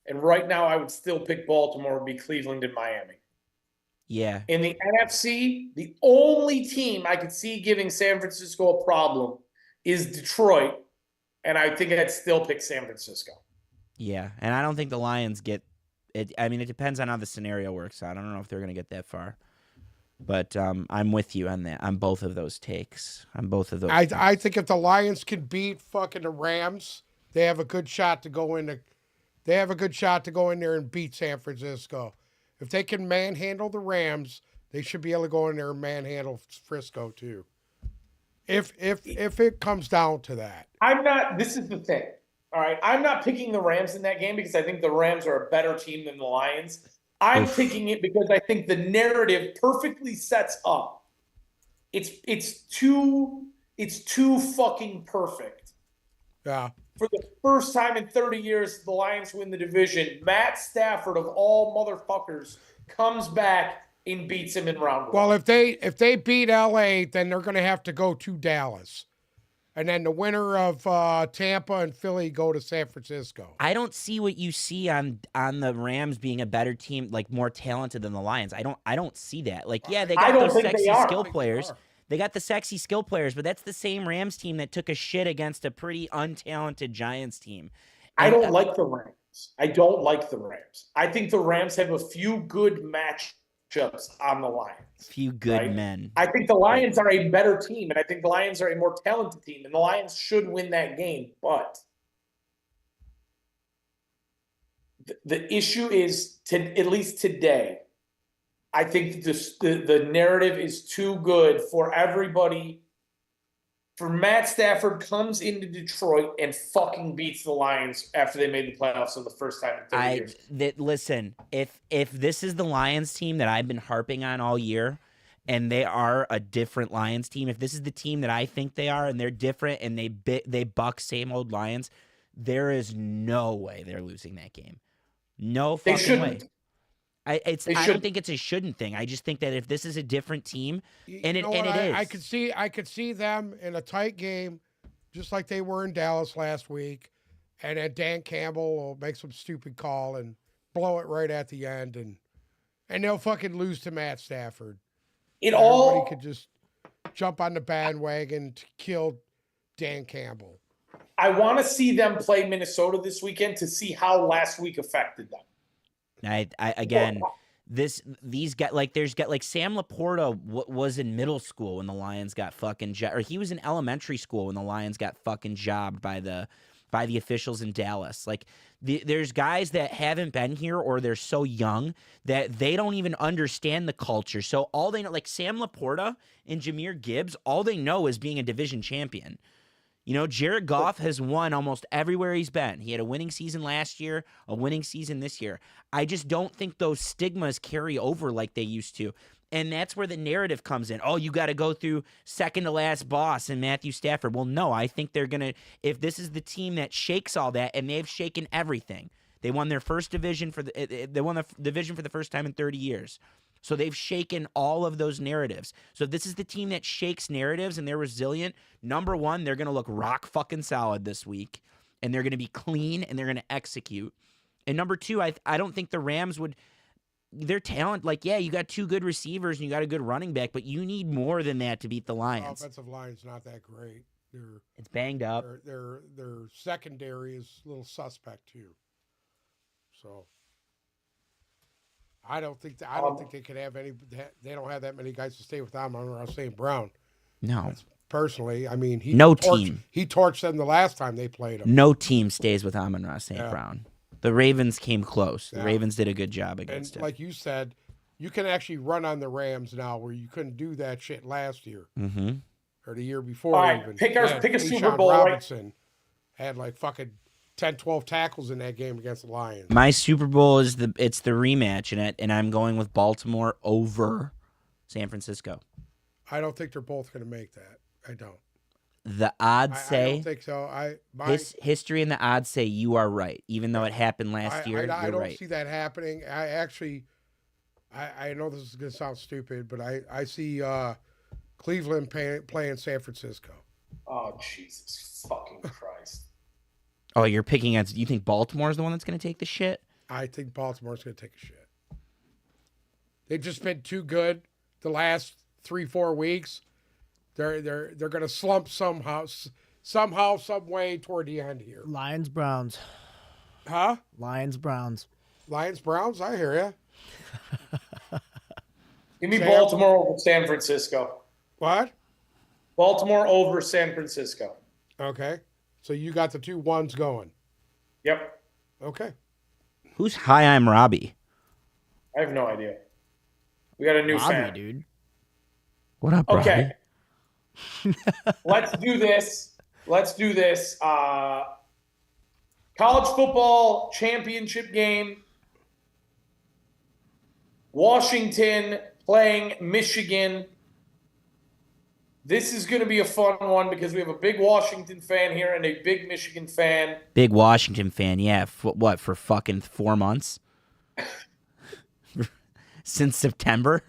and right now I would still pick Baltimore, would be Cleveland and Miami. Yeah. In the NFC, the only team I could see giving San Francisco a problem is Detroit, and I think I'd still pick San Francisco. Yeah, and I don't think the Lions get it. I mean, it depends on how the scenario works out. I don't know if they're going to get that far. But I'm with you on that, on both of those takes. I think if the Lions can beat fucking the Rams, they have a good shot to go in. They have a good shot to go in there and beat San Francisco. If they can manhandle the Rams, they should be able to go in there and manhandle Frisco too. If it comes down to that, This is the thing. All right, I'm not picking the Rams in that game because I think the Rams are a better team than the Lions. I'm picking it because I think the narrative perfectly sets up. It's too fucking perfect. yeah. For the first time in 30 years, the Lions win the division. Matt Stafford, of all motherfuckers, comes back and beats him in round 1. Well, if they beat LA, then they're going to have to go to Dallas. And then the winner of Tampa and Philly go to San Francisco. I don't see what you see on the Rams being a better team, like more talented than the Lions. I don't see that. Like, yeah, they got those sexy skill players. They got the sexy skill players, but that's the same Rams team that took a shit against a pretty untalented Giants team. I don't like the Rams. I think the Rams have a few good matchups on the Lions. Few good men. I think the Lions are a better team, and I think the Lions are a more talented team, and the Lions should win that game. But the issue is, at least today, I think the narrative is too good for everybody. For Matt Stafford comes into Detroit and fucking beats the Lions after they made the playoffs for the first time in 30 years. Listen, if this is the Lions team that I've been harping on all year, and they are a different Lions team, if this is the team that I think they are, and they're different, and they buck same old Lions, there is no way they're losing that game. No fucking way. I don't think it's a shouldn't thing. I just think that if this is a different team, and it is, I could see them in a tight game, just like they were in Dallas last week, and then Dan Campbell will make some stupid call and blow it right at the end, and they'll fucking lose to Matt Stafford. Everybody could just jump on the bandwagon to kill Dan Campbell. I want to see them play Minnesota this weekend to see how last week affected them. These guys, like Sam Laporta was in middle school when the Lions got fucking or he was in elementary school when the Lions got fucking jobbed by the officials in Dallas. Like there's guys that haven't been here, or they're so young that they don't even understand the culture. So all they know, like Sam Laporta and Jahmyr Gibbs, all they know is being a division champion. You know, Jared Goff has won almost everywhere he's been. He had a winning season last year, a winning season this year. I just don't think those stigmas carry over like they used to. And that's where the narrative comes in. Oh, you got to go through second to last boss and Matthew Stafford. Well, no, I think they're going to, if this is the team that shakes all that, and they've shaken everything. They won their first division they won the division for the first time in 30 years. So they've shaken all of those narratives. So if this is the team that shakes narratives and they're resilient, number one, they're going to look rock fucking solid this week. And they're going to be clean and they're going to execute. And number two, I don't think the Rams would, their talent, like, yeah, you got two good receivers and you got a good running back, but you need more than that to beat the Lions. Offensive line's not that great. It's banged up. Their secondary is a little suspect too. So I don't think they could have any. They don't have that many guys to stay with Amon-Ra St. Brown. No. Personally, I mean, he torched them the last time they played him. No team stays with Amon-Ra St. Brown. The Ravens came close. The Ravens did a good job against him. Like you said, you can actually run on the Rams now, where you couldn't do that shit last year or the year before. All right, even. pick a Super Bowl. Robinson had like fucking 10, 12 tackles in that game against the Lions. My Super Bowl is the rematch, and I'm going with Baltimore over San Francisco. I don't think they're both going to make that. I don't. The odds say. I don't think so. History and the odds say you are right, even though it happened last year. I don't right. see that happening. I know this is going to sound stupid, but I see Cleveland playing San Francisco. Oh, Jesus fucking Christ. Oh, you're picking against. You think Baltimore's the one that's going to take the shit? I think Baltimore's going to take a shit. They've just been too good the last 3-4 weeks. They're going to slump somehow, some way toward the end here. Lions, Browns. Huh? Lions, Browns. Lions, Browns. I hear you. Give me Baltimore over San Francisco. What? Baltimore over San Francisco. Okay. So you got the 2 ones going. Yep. Okay. Who's Hi, I'm Robbie? I have no idea. We got a new Robbie, fan. dude. What up, Robbie? Okay. Let's do this. College football championship game. Washington playing Michigan. This is going to be a fun one because we have a big Washington fan here and a big Michigan fan. Big Washington fan, yeah. For fucking 4 months? Since September?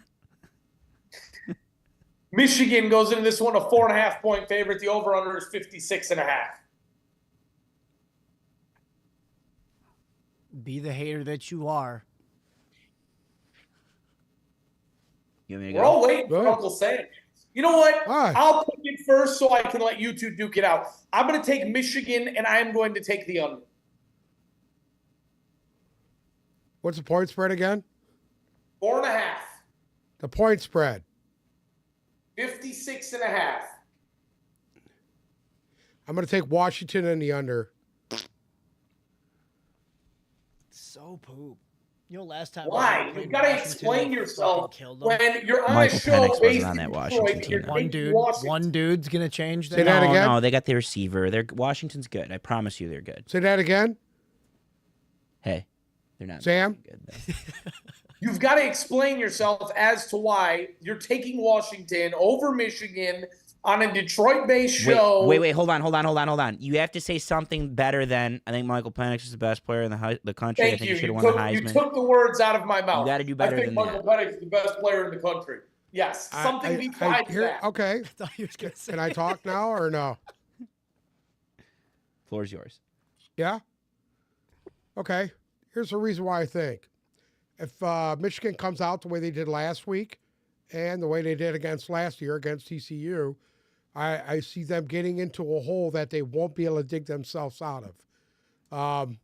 Michigan goes into this one a 4.5-point favorite. The over-under is 56.5. Be the hater that you are. You want me to We're go? all waiting for Uncle Sam. You know what? Why? I'll pick it first so I can let you two duke it out. I'm going to take Michigan, and I am going to take the under. What's the point spread again? 4.5. The point spread. 56.5. I'm going to take Washington in the under. So poop. You know, last time. Why? You've got to explain yourself when you're on Michael a show Penix based wasn't on in that Detroit. Washington team. You're One taking dude. Washington. One dude's gonna change that. Say that again? No, they got the receiver. Washington's good. I promise you they're good. Say that again. Hey, they're not Sam? good, though. You've got to explain yourself as to why you're taking Washington over Michigan on a Detroit-based show. Wait, hold on. You have to say something better than, I think Michael Penix is the best player in the country. Thank I think you. he should You have won the took, you Heisman. took the words out of my mouth. You got to do better I think than Michael that. Penix is the best player in the country. Yes, something besides that. Okay. I thought you were gonna say. Can I talk now or no? Floor's yours. Yeah? Okay. Here's the reason why I think. If Michigan comes out the way they did last week and the way they did last year against TCU, I see them getting into a hole that they won't be able to dig themselves out of.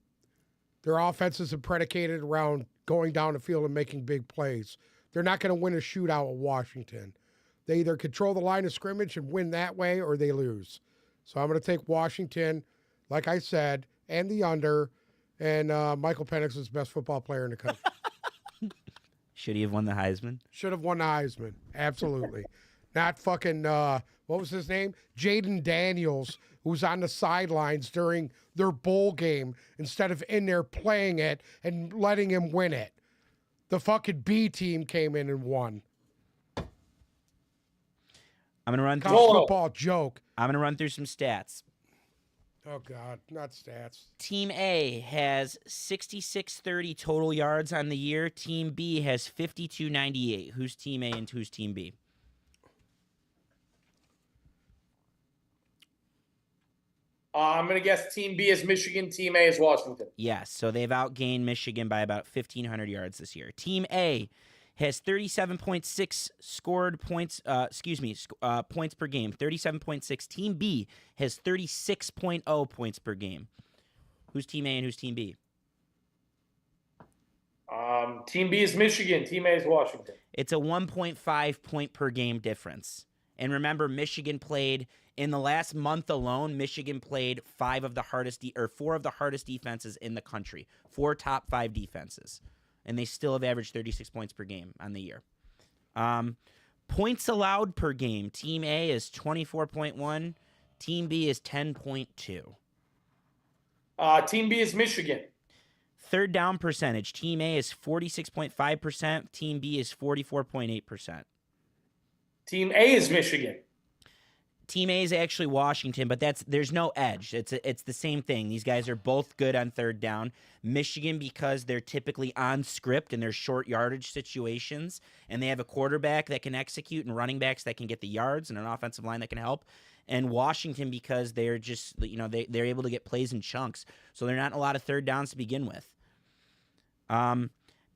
Their offenses are predicated around going down the field and making big plays. They're not going to win a shootout with Washington. They either control the line of scrimmage and win that way or they lose. So I'm going to take Washington, like I said, and the under, and Michael Penix is the best football player in the country. Should he have won the Heisman? Should have won the Heisman. Absolutely. Not fucking what was his name? Jaden Daniels, who's on the sidelines during their bowl game instead of in there playing it and letting him win it. The fucking B team came in and won. I'm gonna run through. College football joke. I'm gonna run through some stats. Oh God, not stats. Team A has 6630 total yards on the year. Team B has 5298. Who's Team A and who's Team B? I'm going to guess Team B is Michigan, Team A is Washington. Yes, so they've outgained Michigan by about 1,500 yards this year. Team A has 37.6 scored points, points per game, 37.6. Team B has 36.0 points per game. Who's Team A and who's Team B? Team B is Michigan, Team A is Washington. It's a 1.5 point per game difference. And remember, Michigan played in the last month alone. Michigan played four of the hardest defenses in the country, 4 top 5 defenses, and they still have averaged 36 points per game on the year. Points allowed per game: Team A is 24.1, Team B is 10.2. Team B is Michigan. Third down percentage: Team A is 46.5%, Team B is 44.8%. Team A is Michigan. Team A is actually Washington, but there's no edge. It's the same thing. These guys are both good on third down. Michigan, because they're typically on script and they're short yardage situations, and they have a quarterback that can execute and running backs that can get the yards and an offensive line that can help. And Washington, because they're just, they're able to get plays in chunks, so they're not a lot of third downs to begin with.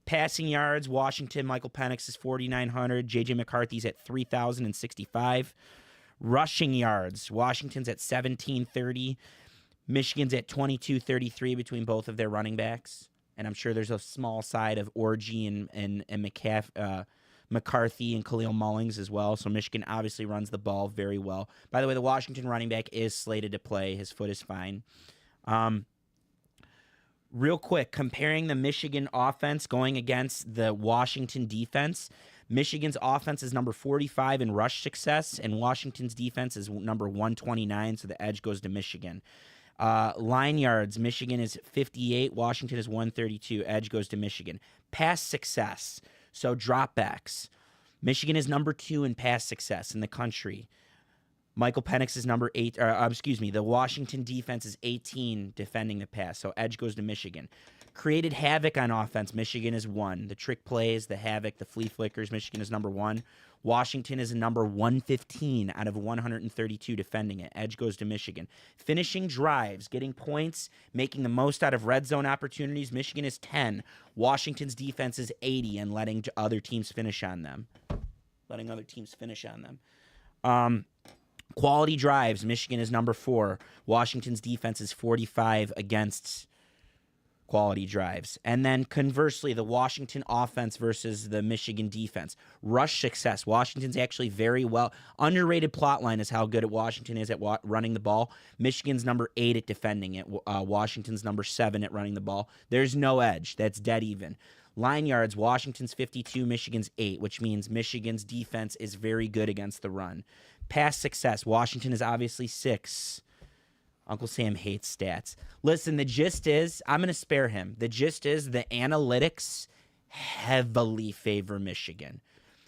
Passing yards: Washington, Michael Penix is 4,900. J.J. McCarthy's at 3,065. Rushing yards: Washington's at 1,730. Michigan's at 2,233 between both of their running backs. And I'm sure there's a small side of Orgy and McCarthy and Khalil Mullings as well. So Michigan obviously runs the ball very well. By the way, the Washington running back is slated to play. His foot is fine. Real quick, comparing the Michigan offense going against the Washington defense. Michigan's offense is number 45 in rush success, and Washington's defense is number 129, so the edge goes to Michigan. Line yards: Michigan is 58, Washington is 132, edge goes to Michigan. Pass success, so dropbacks: Michigan is number 2 in pass success in the country. Michael Penix is number 8, the Washington defense is 18 defending the pass, so edge goes to Michigan. Created havoc on offense: Michigan is 1. The trick plays, the havoc, the flea flickers, Michigan is number 1. Washington is a number 115 out of 132 defending it. Edge goes to Michigan. Finishing drives, getting points, making the most out of red zone opportunities: Michigan is 10. Washington's defense is 80 and letting other teams finish on them. Quality drives: Michigan is number 4. Washington's defense is 45 against quality drives. And then conversely, the Washington offense versus the Michigan defense. Rush success: Washington's actually very well. Underrated plot line is how good Washington is at running the ball. Michigan's number 8 at defending it. Washington's number 7 at running the ball. There's no edge. That's dead even. Line yards: Washington's 52, Michigan's 8, which means Michigan's defense is very good against the run. Pass success: Washington is obviously 6. Uncle Sam hates stats. Listen, the gist is, I'm going to spare him. The gist is the analytics heavily favor Michigan.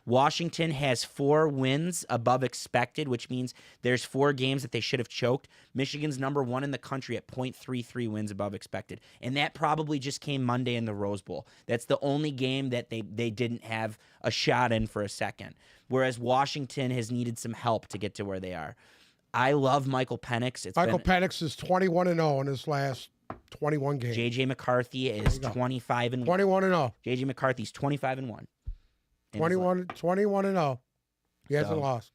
Washington has 4 wins above expected, which means there's 4 games that they should have choked. Michigan's number 1 in the country at .33 wins above expected. And that probably just came Monday in the Rose Bowl. That's the only game that they didn't have a shot in for a second. Whereas Washington has needed some help to get to where they are. I love Michael Penix. Michael Penix is 21-0 in his last 21 games. J.J. McCarthy is 25-1. 21-0. J.J. McCarthy's 25-1. 21-0. He hasn't lost.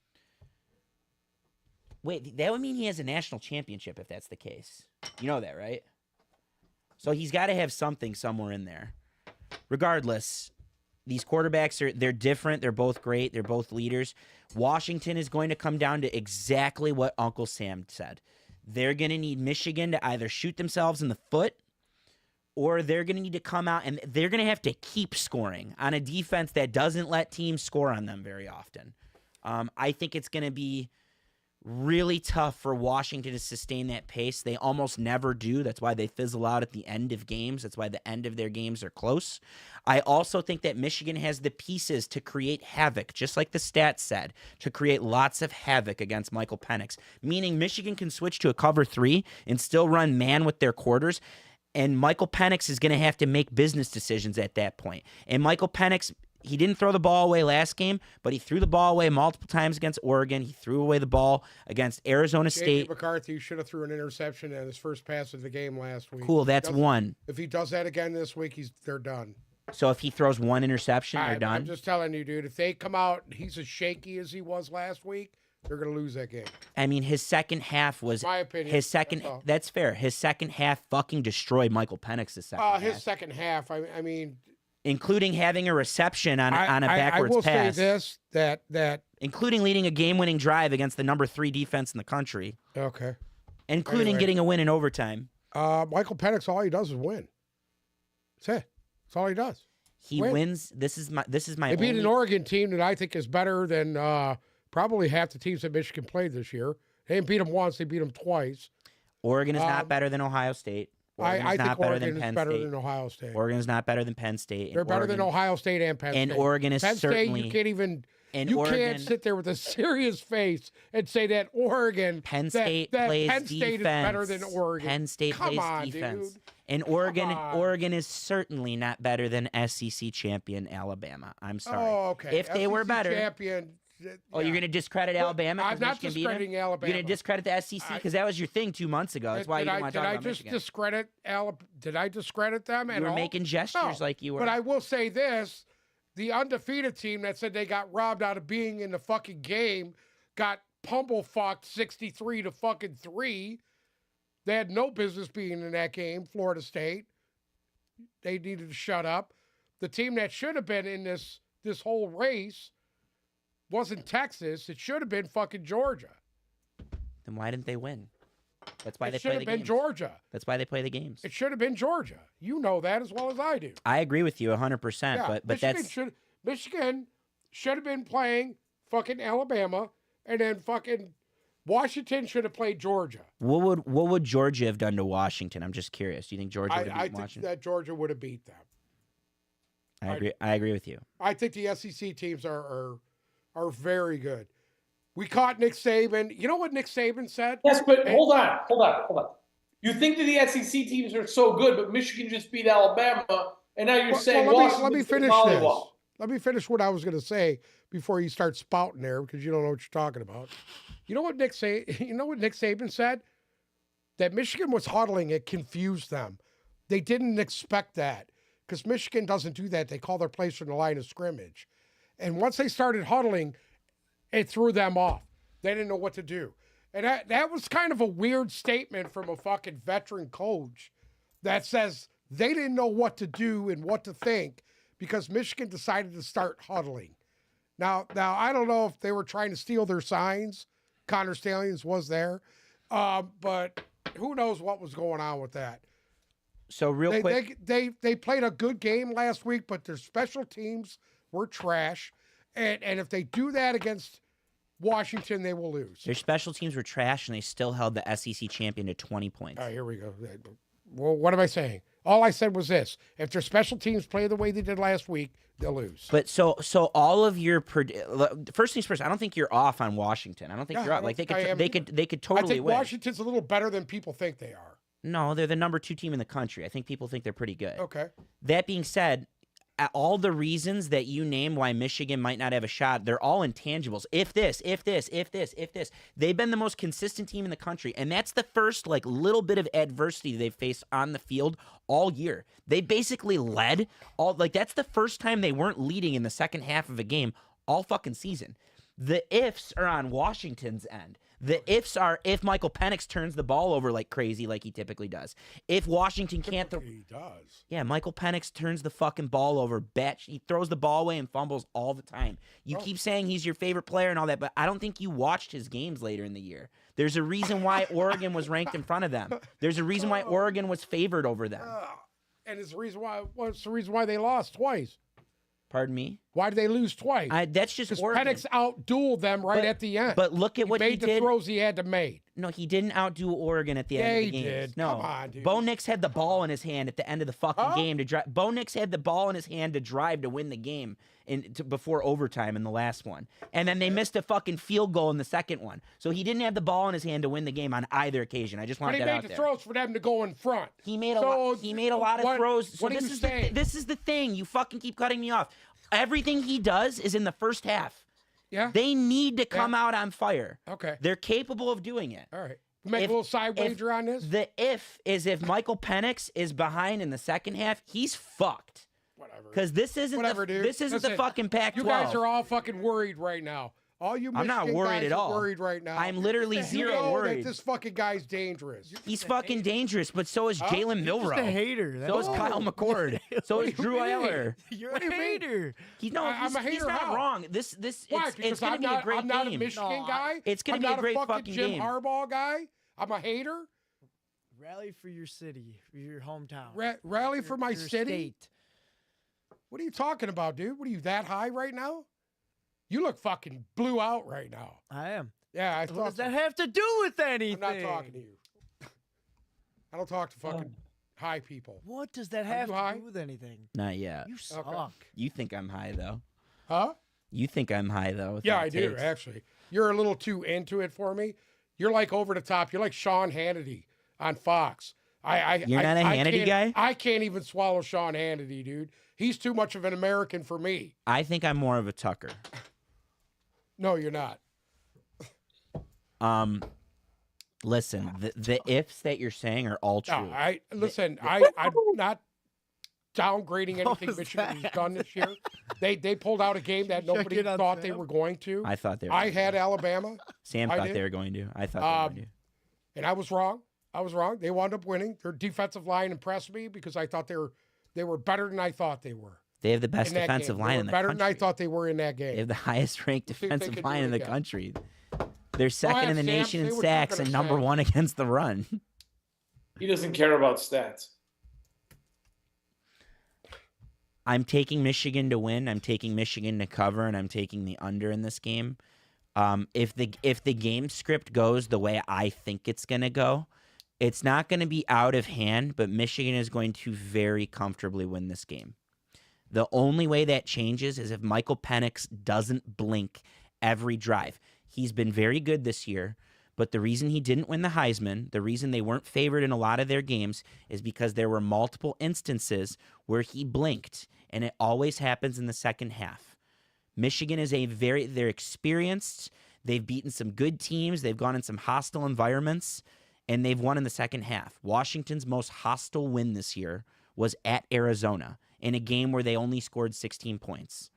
Wait, that would mean he has a national championship if that's the case. You know that, right? So he's got to have something somewhere in there. Regardless, these quarterbacks they're different. They're both great. They're both leaders. Washington is going to come down to exactly what Uncle Sam said. They're going to need Michigan to either shoot themselves in the foot, or they're going to need to come out and they're going to have to keep scoring on a defense that doesn't let teams score on them very often. I think it's going to be really tough for Washington to sustain that pace. They almost never do. That's why they fizzle out at the end of games. That's why the end of their games are close. I also think that Michigan has the pieces to create havoc, just like the stats said, to create lots of havoc against Michael Penix, meaning Michigan can switch to a cover 3 and still run man with their quarters. And Michael Penix is going to have to make business decisions at that point. And Michael Penix, he didn't throw the ball away last game, but he threw the ball away multiple times against Oregon. He threw away the ball against Arizona State. McCarthy should have threw an interception at his first pass of the game last week. Cool, that's one. If he does that again this week, they're done. So if he throws one interception, they're done? I'm just telling you, dude. If they come out, he's as shaky as he was last week, they're going to lose that game. I mean, his second half was... My opinion. That's fair. His second half fucking destroyed Michael Penix's second half. His second half, I mean... Including having a reception on a backwards pass. I will say this, that... Including leading a game-winning drive against the number 3 defense in the country. Okay. Including getting a win in overtime. Michael Penix, all he does is win. That's it. That's all he does. He wins. This is my They beat an Oregon team that I think is better than probably half the teams that Michigan played this year. They didn't beat them once. They beat them twice. Oregon is not better than Ohio State. I think Oregon is better than Ohio State. Oregon is not better than Penn State. They're better than Ohio State and Penn State. And Oregon is Penn certainly... State, you can't even... You can't sit there with a serious face and say that Penn State plays Penn State defense. is better than Oregon. Penn State plays defense. Dude. And Oregon is certainly not better than SEC champion Alabama. I'm sorry. Oh, okay. If they were better... Champion, Oh, you're going to discredit Alabama? I'm not discrediting Alabama. You're going to discredit the SEC? Because that was your thing 2 months ago. That's why you didn't want to talk about Michigan. Did I discredit them at all? You were making gestures like you were. But I will say this. The undefeated team that said they got robbed out of being in the fucking game got pummel-fucked 63 to fucking 3. They had no business being in that game, Florida State. They needed to shut up. The team that should have been in this whole race wasn't Texas. It should have been fucking Georgia. Then why didn't they win? That's why they play the games. It should have been Georgia. That's why they play the games. It should have been Georgia. You know that as well as I do. I agree with you 100%, but Michigan should have been playing fucking Alabama, and then fucking Washington should have played Georgia. What would Georgia have done to Washington? I'm just curious. Do you think Georgia would have beaten Washington? I think that Georgia would have beat them. I agree with you. I think the SEC teams are very good. We caught Nick Saban. You know what Nick Saban said? Yes, but hold on. You think that the SEC teams are so good, but Michigan just beat Alabama, and now you're saying Washington. Let me finish this. Let me finish what I was going to say before you start spouting there, because you don't know what you're talking about. You know what Nick Saban said? That Michigan was huddling. It confused them. They didn't expect that, because Michigan doesn't do that. They call their plays from the line of scrimmage. And once they started huddling, it threw them off. They didn't know what to do. And that was kind of a weird statement from a fucking veteran coach that says they didn't know what to do and what to think because Michigan decided to start huddling. Now I don't know if they were trying to steal their signs. Connor Stallions was there. But who knows what was going on with that. So quick. They played a good game last week, but their special teams were trash. And if they do that against Washington, they will lose. Their special teams were trash, and they still held the SEC champion to 20 points. All right, here we go. Well, what am I saying? All I said was this. If their special teams play the way they did last week, they'll lose. But so all of your first things first, I don't think you're off on Washington. I don't think you're off. Like they could totally I think win. Washington's a little better than people think they are. No, they're the number 2 team in the country. I think people think they're pretty good. Okay. That being said, all the reasons that you name why Michigan might not have a shot, they're all intangibles. If this. They've been the most consistent team in the country, and that's the first little bit of adversity they've faced on the field all year. They basically led that's the first time they weren't leading in the second half of a game all fucking season. The ifs are on Washington's end. The ifs are if Michael Penix turns the ball over like crazy, like he typically does. If Washington can't, he does. Yeah, Michael Penix turns the fucking ball over. He throws the ball away and fumbles all the time. You keep saying he's your favorite player and all that, but I don't think you watched his games later in the year. There's a reason why Oregon was ranked in front of them. There's a reason why Oregon was favored over them. And it's the reason why they lost twice. Pardon me? Why did they lose twice? That's just Because Oregon. Penix outdueled them right at the end. But look at what he made the did. throws he had to make. No, he didn't outdo Oregon at the end of the he game. did. No, Come on, dude. Bo Nix had the ball in his hand at the end of the fucking Huh? game to drive. Bo Nix had the ball in his hand to drive to win the game before overtime in the last one, and then they missed a fucking field goal in the second one. So he didn't have the ball in his hand to win the game on either occasion. I just But wanted he that out made the there. throws for them to go in front. He made a So, lot. He made a lot of what- throws. So what are this you is saying? this is the thing. You fucking keep cutting me off. Everything he does is in the first half. Yeah? They need to come out on fire. Okay. They're capable of doing it. All right. Make If- a little side if wager on this. The if Michael Penix is behind in the second half, he's fucked. Whatever. Because this isn't Whatever, dude. this isn't the Listen, fucking Pac-12. You guys are all fucking worried right now. All you I'm not Michigan worried guys at are all. worried right now. I'm literally You zero know worried. that this fucking guy's dangerous. He's fucking dangerous, but so is Jalen Just a Milrow. hater. So is That's Kyle all. McCord. So is do you Drew mean? Eller. You're What do a you mean? hater. He's no, I'm a he's hater not how? wrong. Why? It's Because gonna I'm be not, a great I'm not game. a Michigan No, guy. It's gonna I'm be a not great fucking fucking Jim game. Harbaugh guy. I'm a hater. Rally for your city, for your hometown. Rally for my your city. state. What are you talking about, dude? What are you that high right now? You look fucking blew out right now. I am. Yeah, I What thought does so. that have to do with I'm anything? not talking to you. I don't talk to fucking high people. What does that Are have you to high? do with anything? Not yet. You suck. You think I'm high though. Huh? You think I'm high though. with Yeah, what I it do, takes. actually. You're a little too into it for me. You're like over the top. You're like Sean Hannity on Fox. You're not a Hannity guy? I can't even swallow Sean Hannity, dude. He's too much of an American for me. I think I'm more of a Tucker. No, you're not. Listen, the ifs that you're saying are all true. No, I'm not downgrading anything was Michigan has that? done this year. They pulled out a game that nobody Check in on thought they Sam? were going to. I thought they were. I had Alabama, Sam I thought did. they were going to. I thought they were going to. and I was wrong. They wound up winning. Their defensive line impressed me because I thought they were better than I thought they were. They have the best in that defensive game. line They in were the better country. than I thought they were in that They game. have the highest ranked See if they defensive can line do in it the again. country. They're second ahead, in the Sam. nation Say in what you're sacks gonna and number say. one against the run. He doesn't care about stats. I'm taking Michigan to win. I'm taking Michigan to cover, and I'm taking the under in this game. If the game script goes the way I think it's gonna go, it's not going to be out of hand, but Michigan is going to very comfortably win this game. The only way that changes is if Michael Penix doesn't blink every drive. He's been very good this year, but the reason he didn't win the Heisman, the reason they weren't favored in a lot of their games, is because there were multiple instances where he blinked, and it always happens in the second half. Michigan is they're experienced. They've beaten some good teams. They've gone in some hostile environments, and they've won in the second half. Washington's most hostile win this year was at Arizona in a game where they only scored 16 points.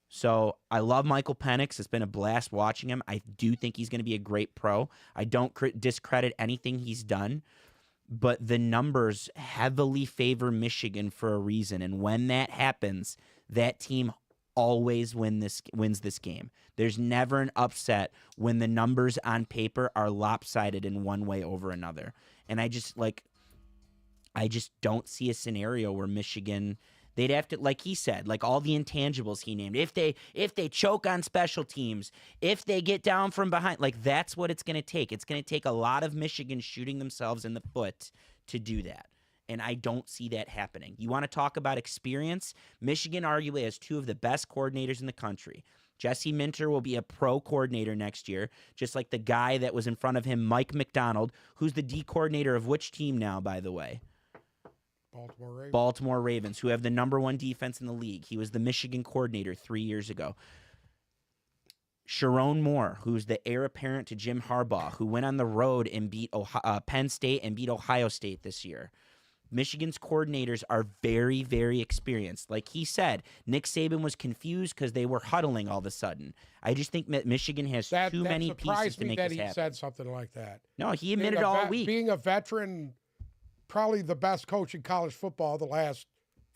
So I love Michael Penix. It's been a blast watching him. I do think he's going to be a great pro. I don't discredit anything he's done, but the numbers heavily favor Michigan for a reason. And when that happens, that team always wins this game. There's never an upset when the numbers on paper are lopsided in one way over another. And I just don't see a scenario where Michigan, they'd have to, like he said, like all the intangibles he named. If they choke on special teams, if they get down from behind, like that's what it's going to take. It's going to take a lot of Michigan shooting themselves in the foot to do that. And I don't see that happening. You want to talk about experience? Michigan arguably has two of the best coordinators in the country. Jesse Minter will be a pro coordinator next year, just like the guy that was in front of him, Mike McDonald, who's the D coordinator of which team now, by the way? Baltimore Ravens, who have the number one defense in the league. He was the Michigan coordinator 3 years ago. Sharon Moore, who's the heir apparent to Jim Harbaugh, who went on the road and beat Penn State and beat Ohio State this year. Michigan's coordinators are very, very experienced. Like he said, Nick Saban was confused because they were huddling all of a sudden. I just think that Michigan has too many pieces to make that this he happen. said something like that. No, he admitted all week. Being a veteran, probably the best coach in college football the last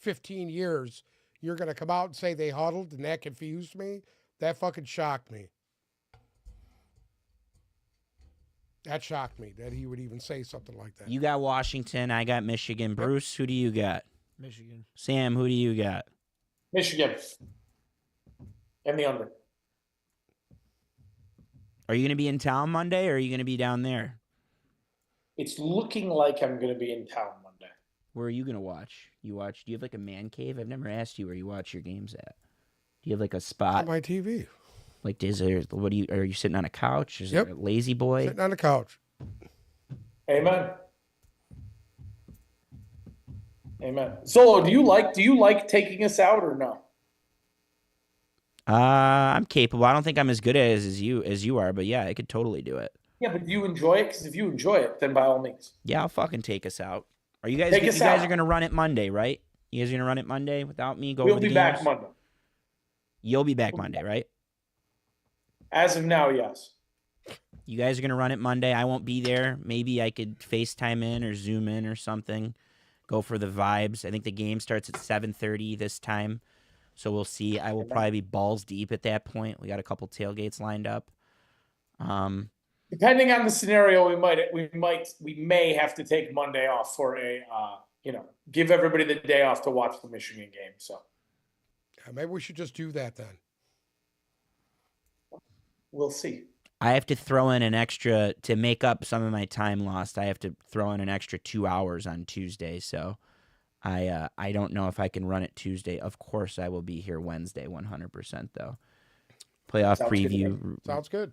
15 years, you're going to come out and say they huddled and that confused me? That fucking shocked me. That shocked me that he would even say something like that. You got Washington. I got Michigan. Bruce, who do you got? Michigan. Sam, who do you got? Michigan. And the under. Are you going to be in town Monday or are you going to be down there? It's looking like I'm going to be in town Monday. Where are you going to watch? Do you have like a man cave? I've never asked you where you watch your games at. Do you have like a spot? On my TV. Like, are you sitting on a couch? Is Yep. there a lazy boy? Sitting on the couch. Amen. Amen. Zolo, do you like taking us out or no? I'm capable. I don't think I'm as good as you are, but yeah, I could totally do it. Yeah, but do you enjoy it? Because if you enjoy it, then by all means. Yeah, I'll fucking take us out. Are you guys? Take You us guys out. are gonna run it Monday, right? You guys are gonna run it Monday without me? We'll be back Monday. You'll be back Monday, right? As of now, yes. You guys are gonna run it Monday. I won't be there. Maybe I could FaceTime in or Zoom in or something. Go for the vibes. I think the game starts at 7:30 this time, so we'll see. I will probably be balls deep at that point. We got a couple tailgates lined up. Depending on the scenario, we may have to take Monday off for a give everybody the day off to watch the Michigan game. So Maybe we should just do that then. we'll see. I have to throw in an extra to make up some of my time lost. I have to throw in an extra 2 hours on Tuesday, so I don't know if I can run it Tuesday. Of course, I will be here Wednesday, 100% though. Playoff Sounds preview. good. Sounds good.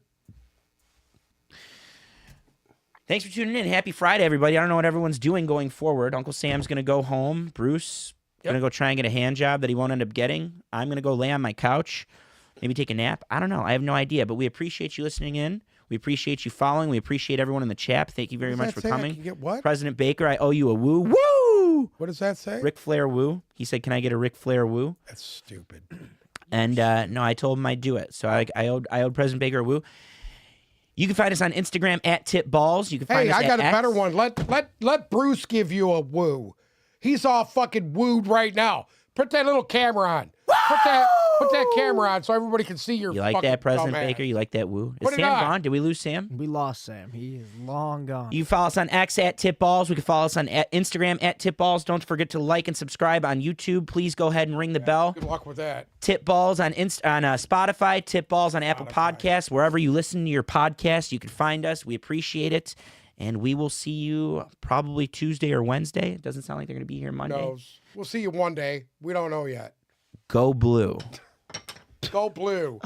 Thanks for tuning in. Happy Friday, everybody. I don't know what everyone's doing going forward. Uncle Sam's going to go home. Bruce going to go try and get a hand job that he won't end up getting. I'm going to go lay on my couch, maybe take a nap. I don't know. I have no idea, but we appreciate you listening in. We appreciate you following. We appreciate everyone in the chat. Thank you very much for I coming. can get what? President Baker, I owe you a woo. Woo! What does that say? Ric Flair woo. He said, can I get a Ric Flair woo? That's stupid. And no, I told him I'd do it. So I owed President Baker a woo. You can find us on Instagram at TipBalls. You can find us I got at a better X. one. Let Bruce give you a woo. He's all fucking wooed right now. Put that little camera on. Put that camera on so everybody can see your. You like fucking that, President dumb ass. Baker? You like that woo? Is Put it Sam on. gone? Did we lose Sam? We lost Sam. He is long gone. You can follow us on X at TipBalls. We can follow us on Instagram at TipBalls. Don't forget to like and subscribe on YouTube. Please go ahead and ring the bell. Good luck with that. TipBalls on Spotify, TipBalls on Apple Podcasts. Wherever you listen to your podcast, you can find us. We appreciate it. And we will see you probably Tuesday or Wednesday. It doesn't sound like they're going to be here Monday. No, we'll see you one day. We don't know yet. Go Blue. Go Blue.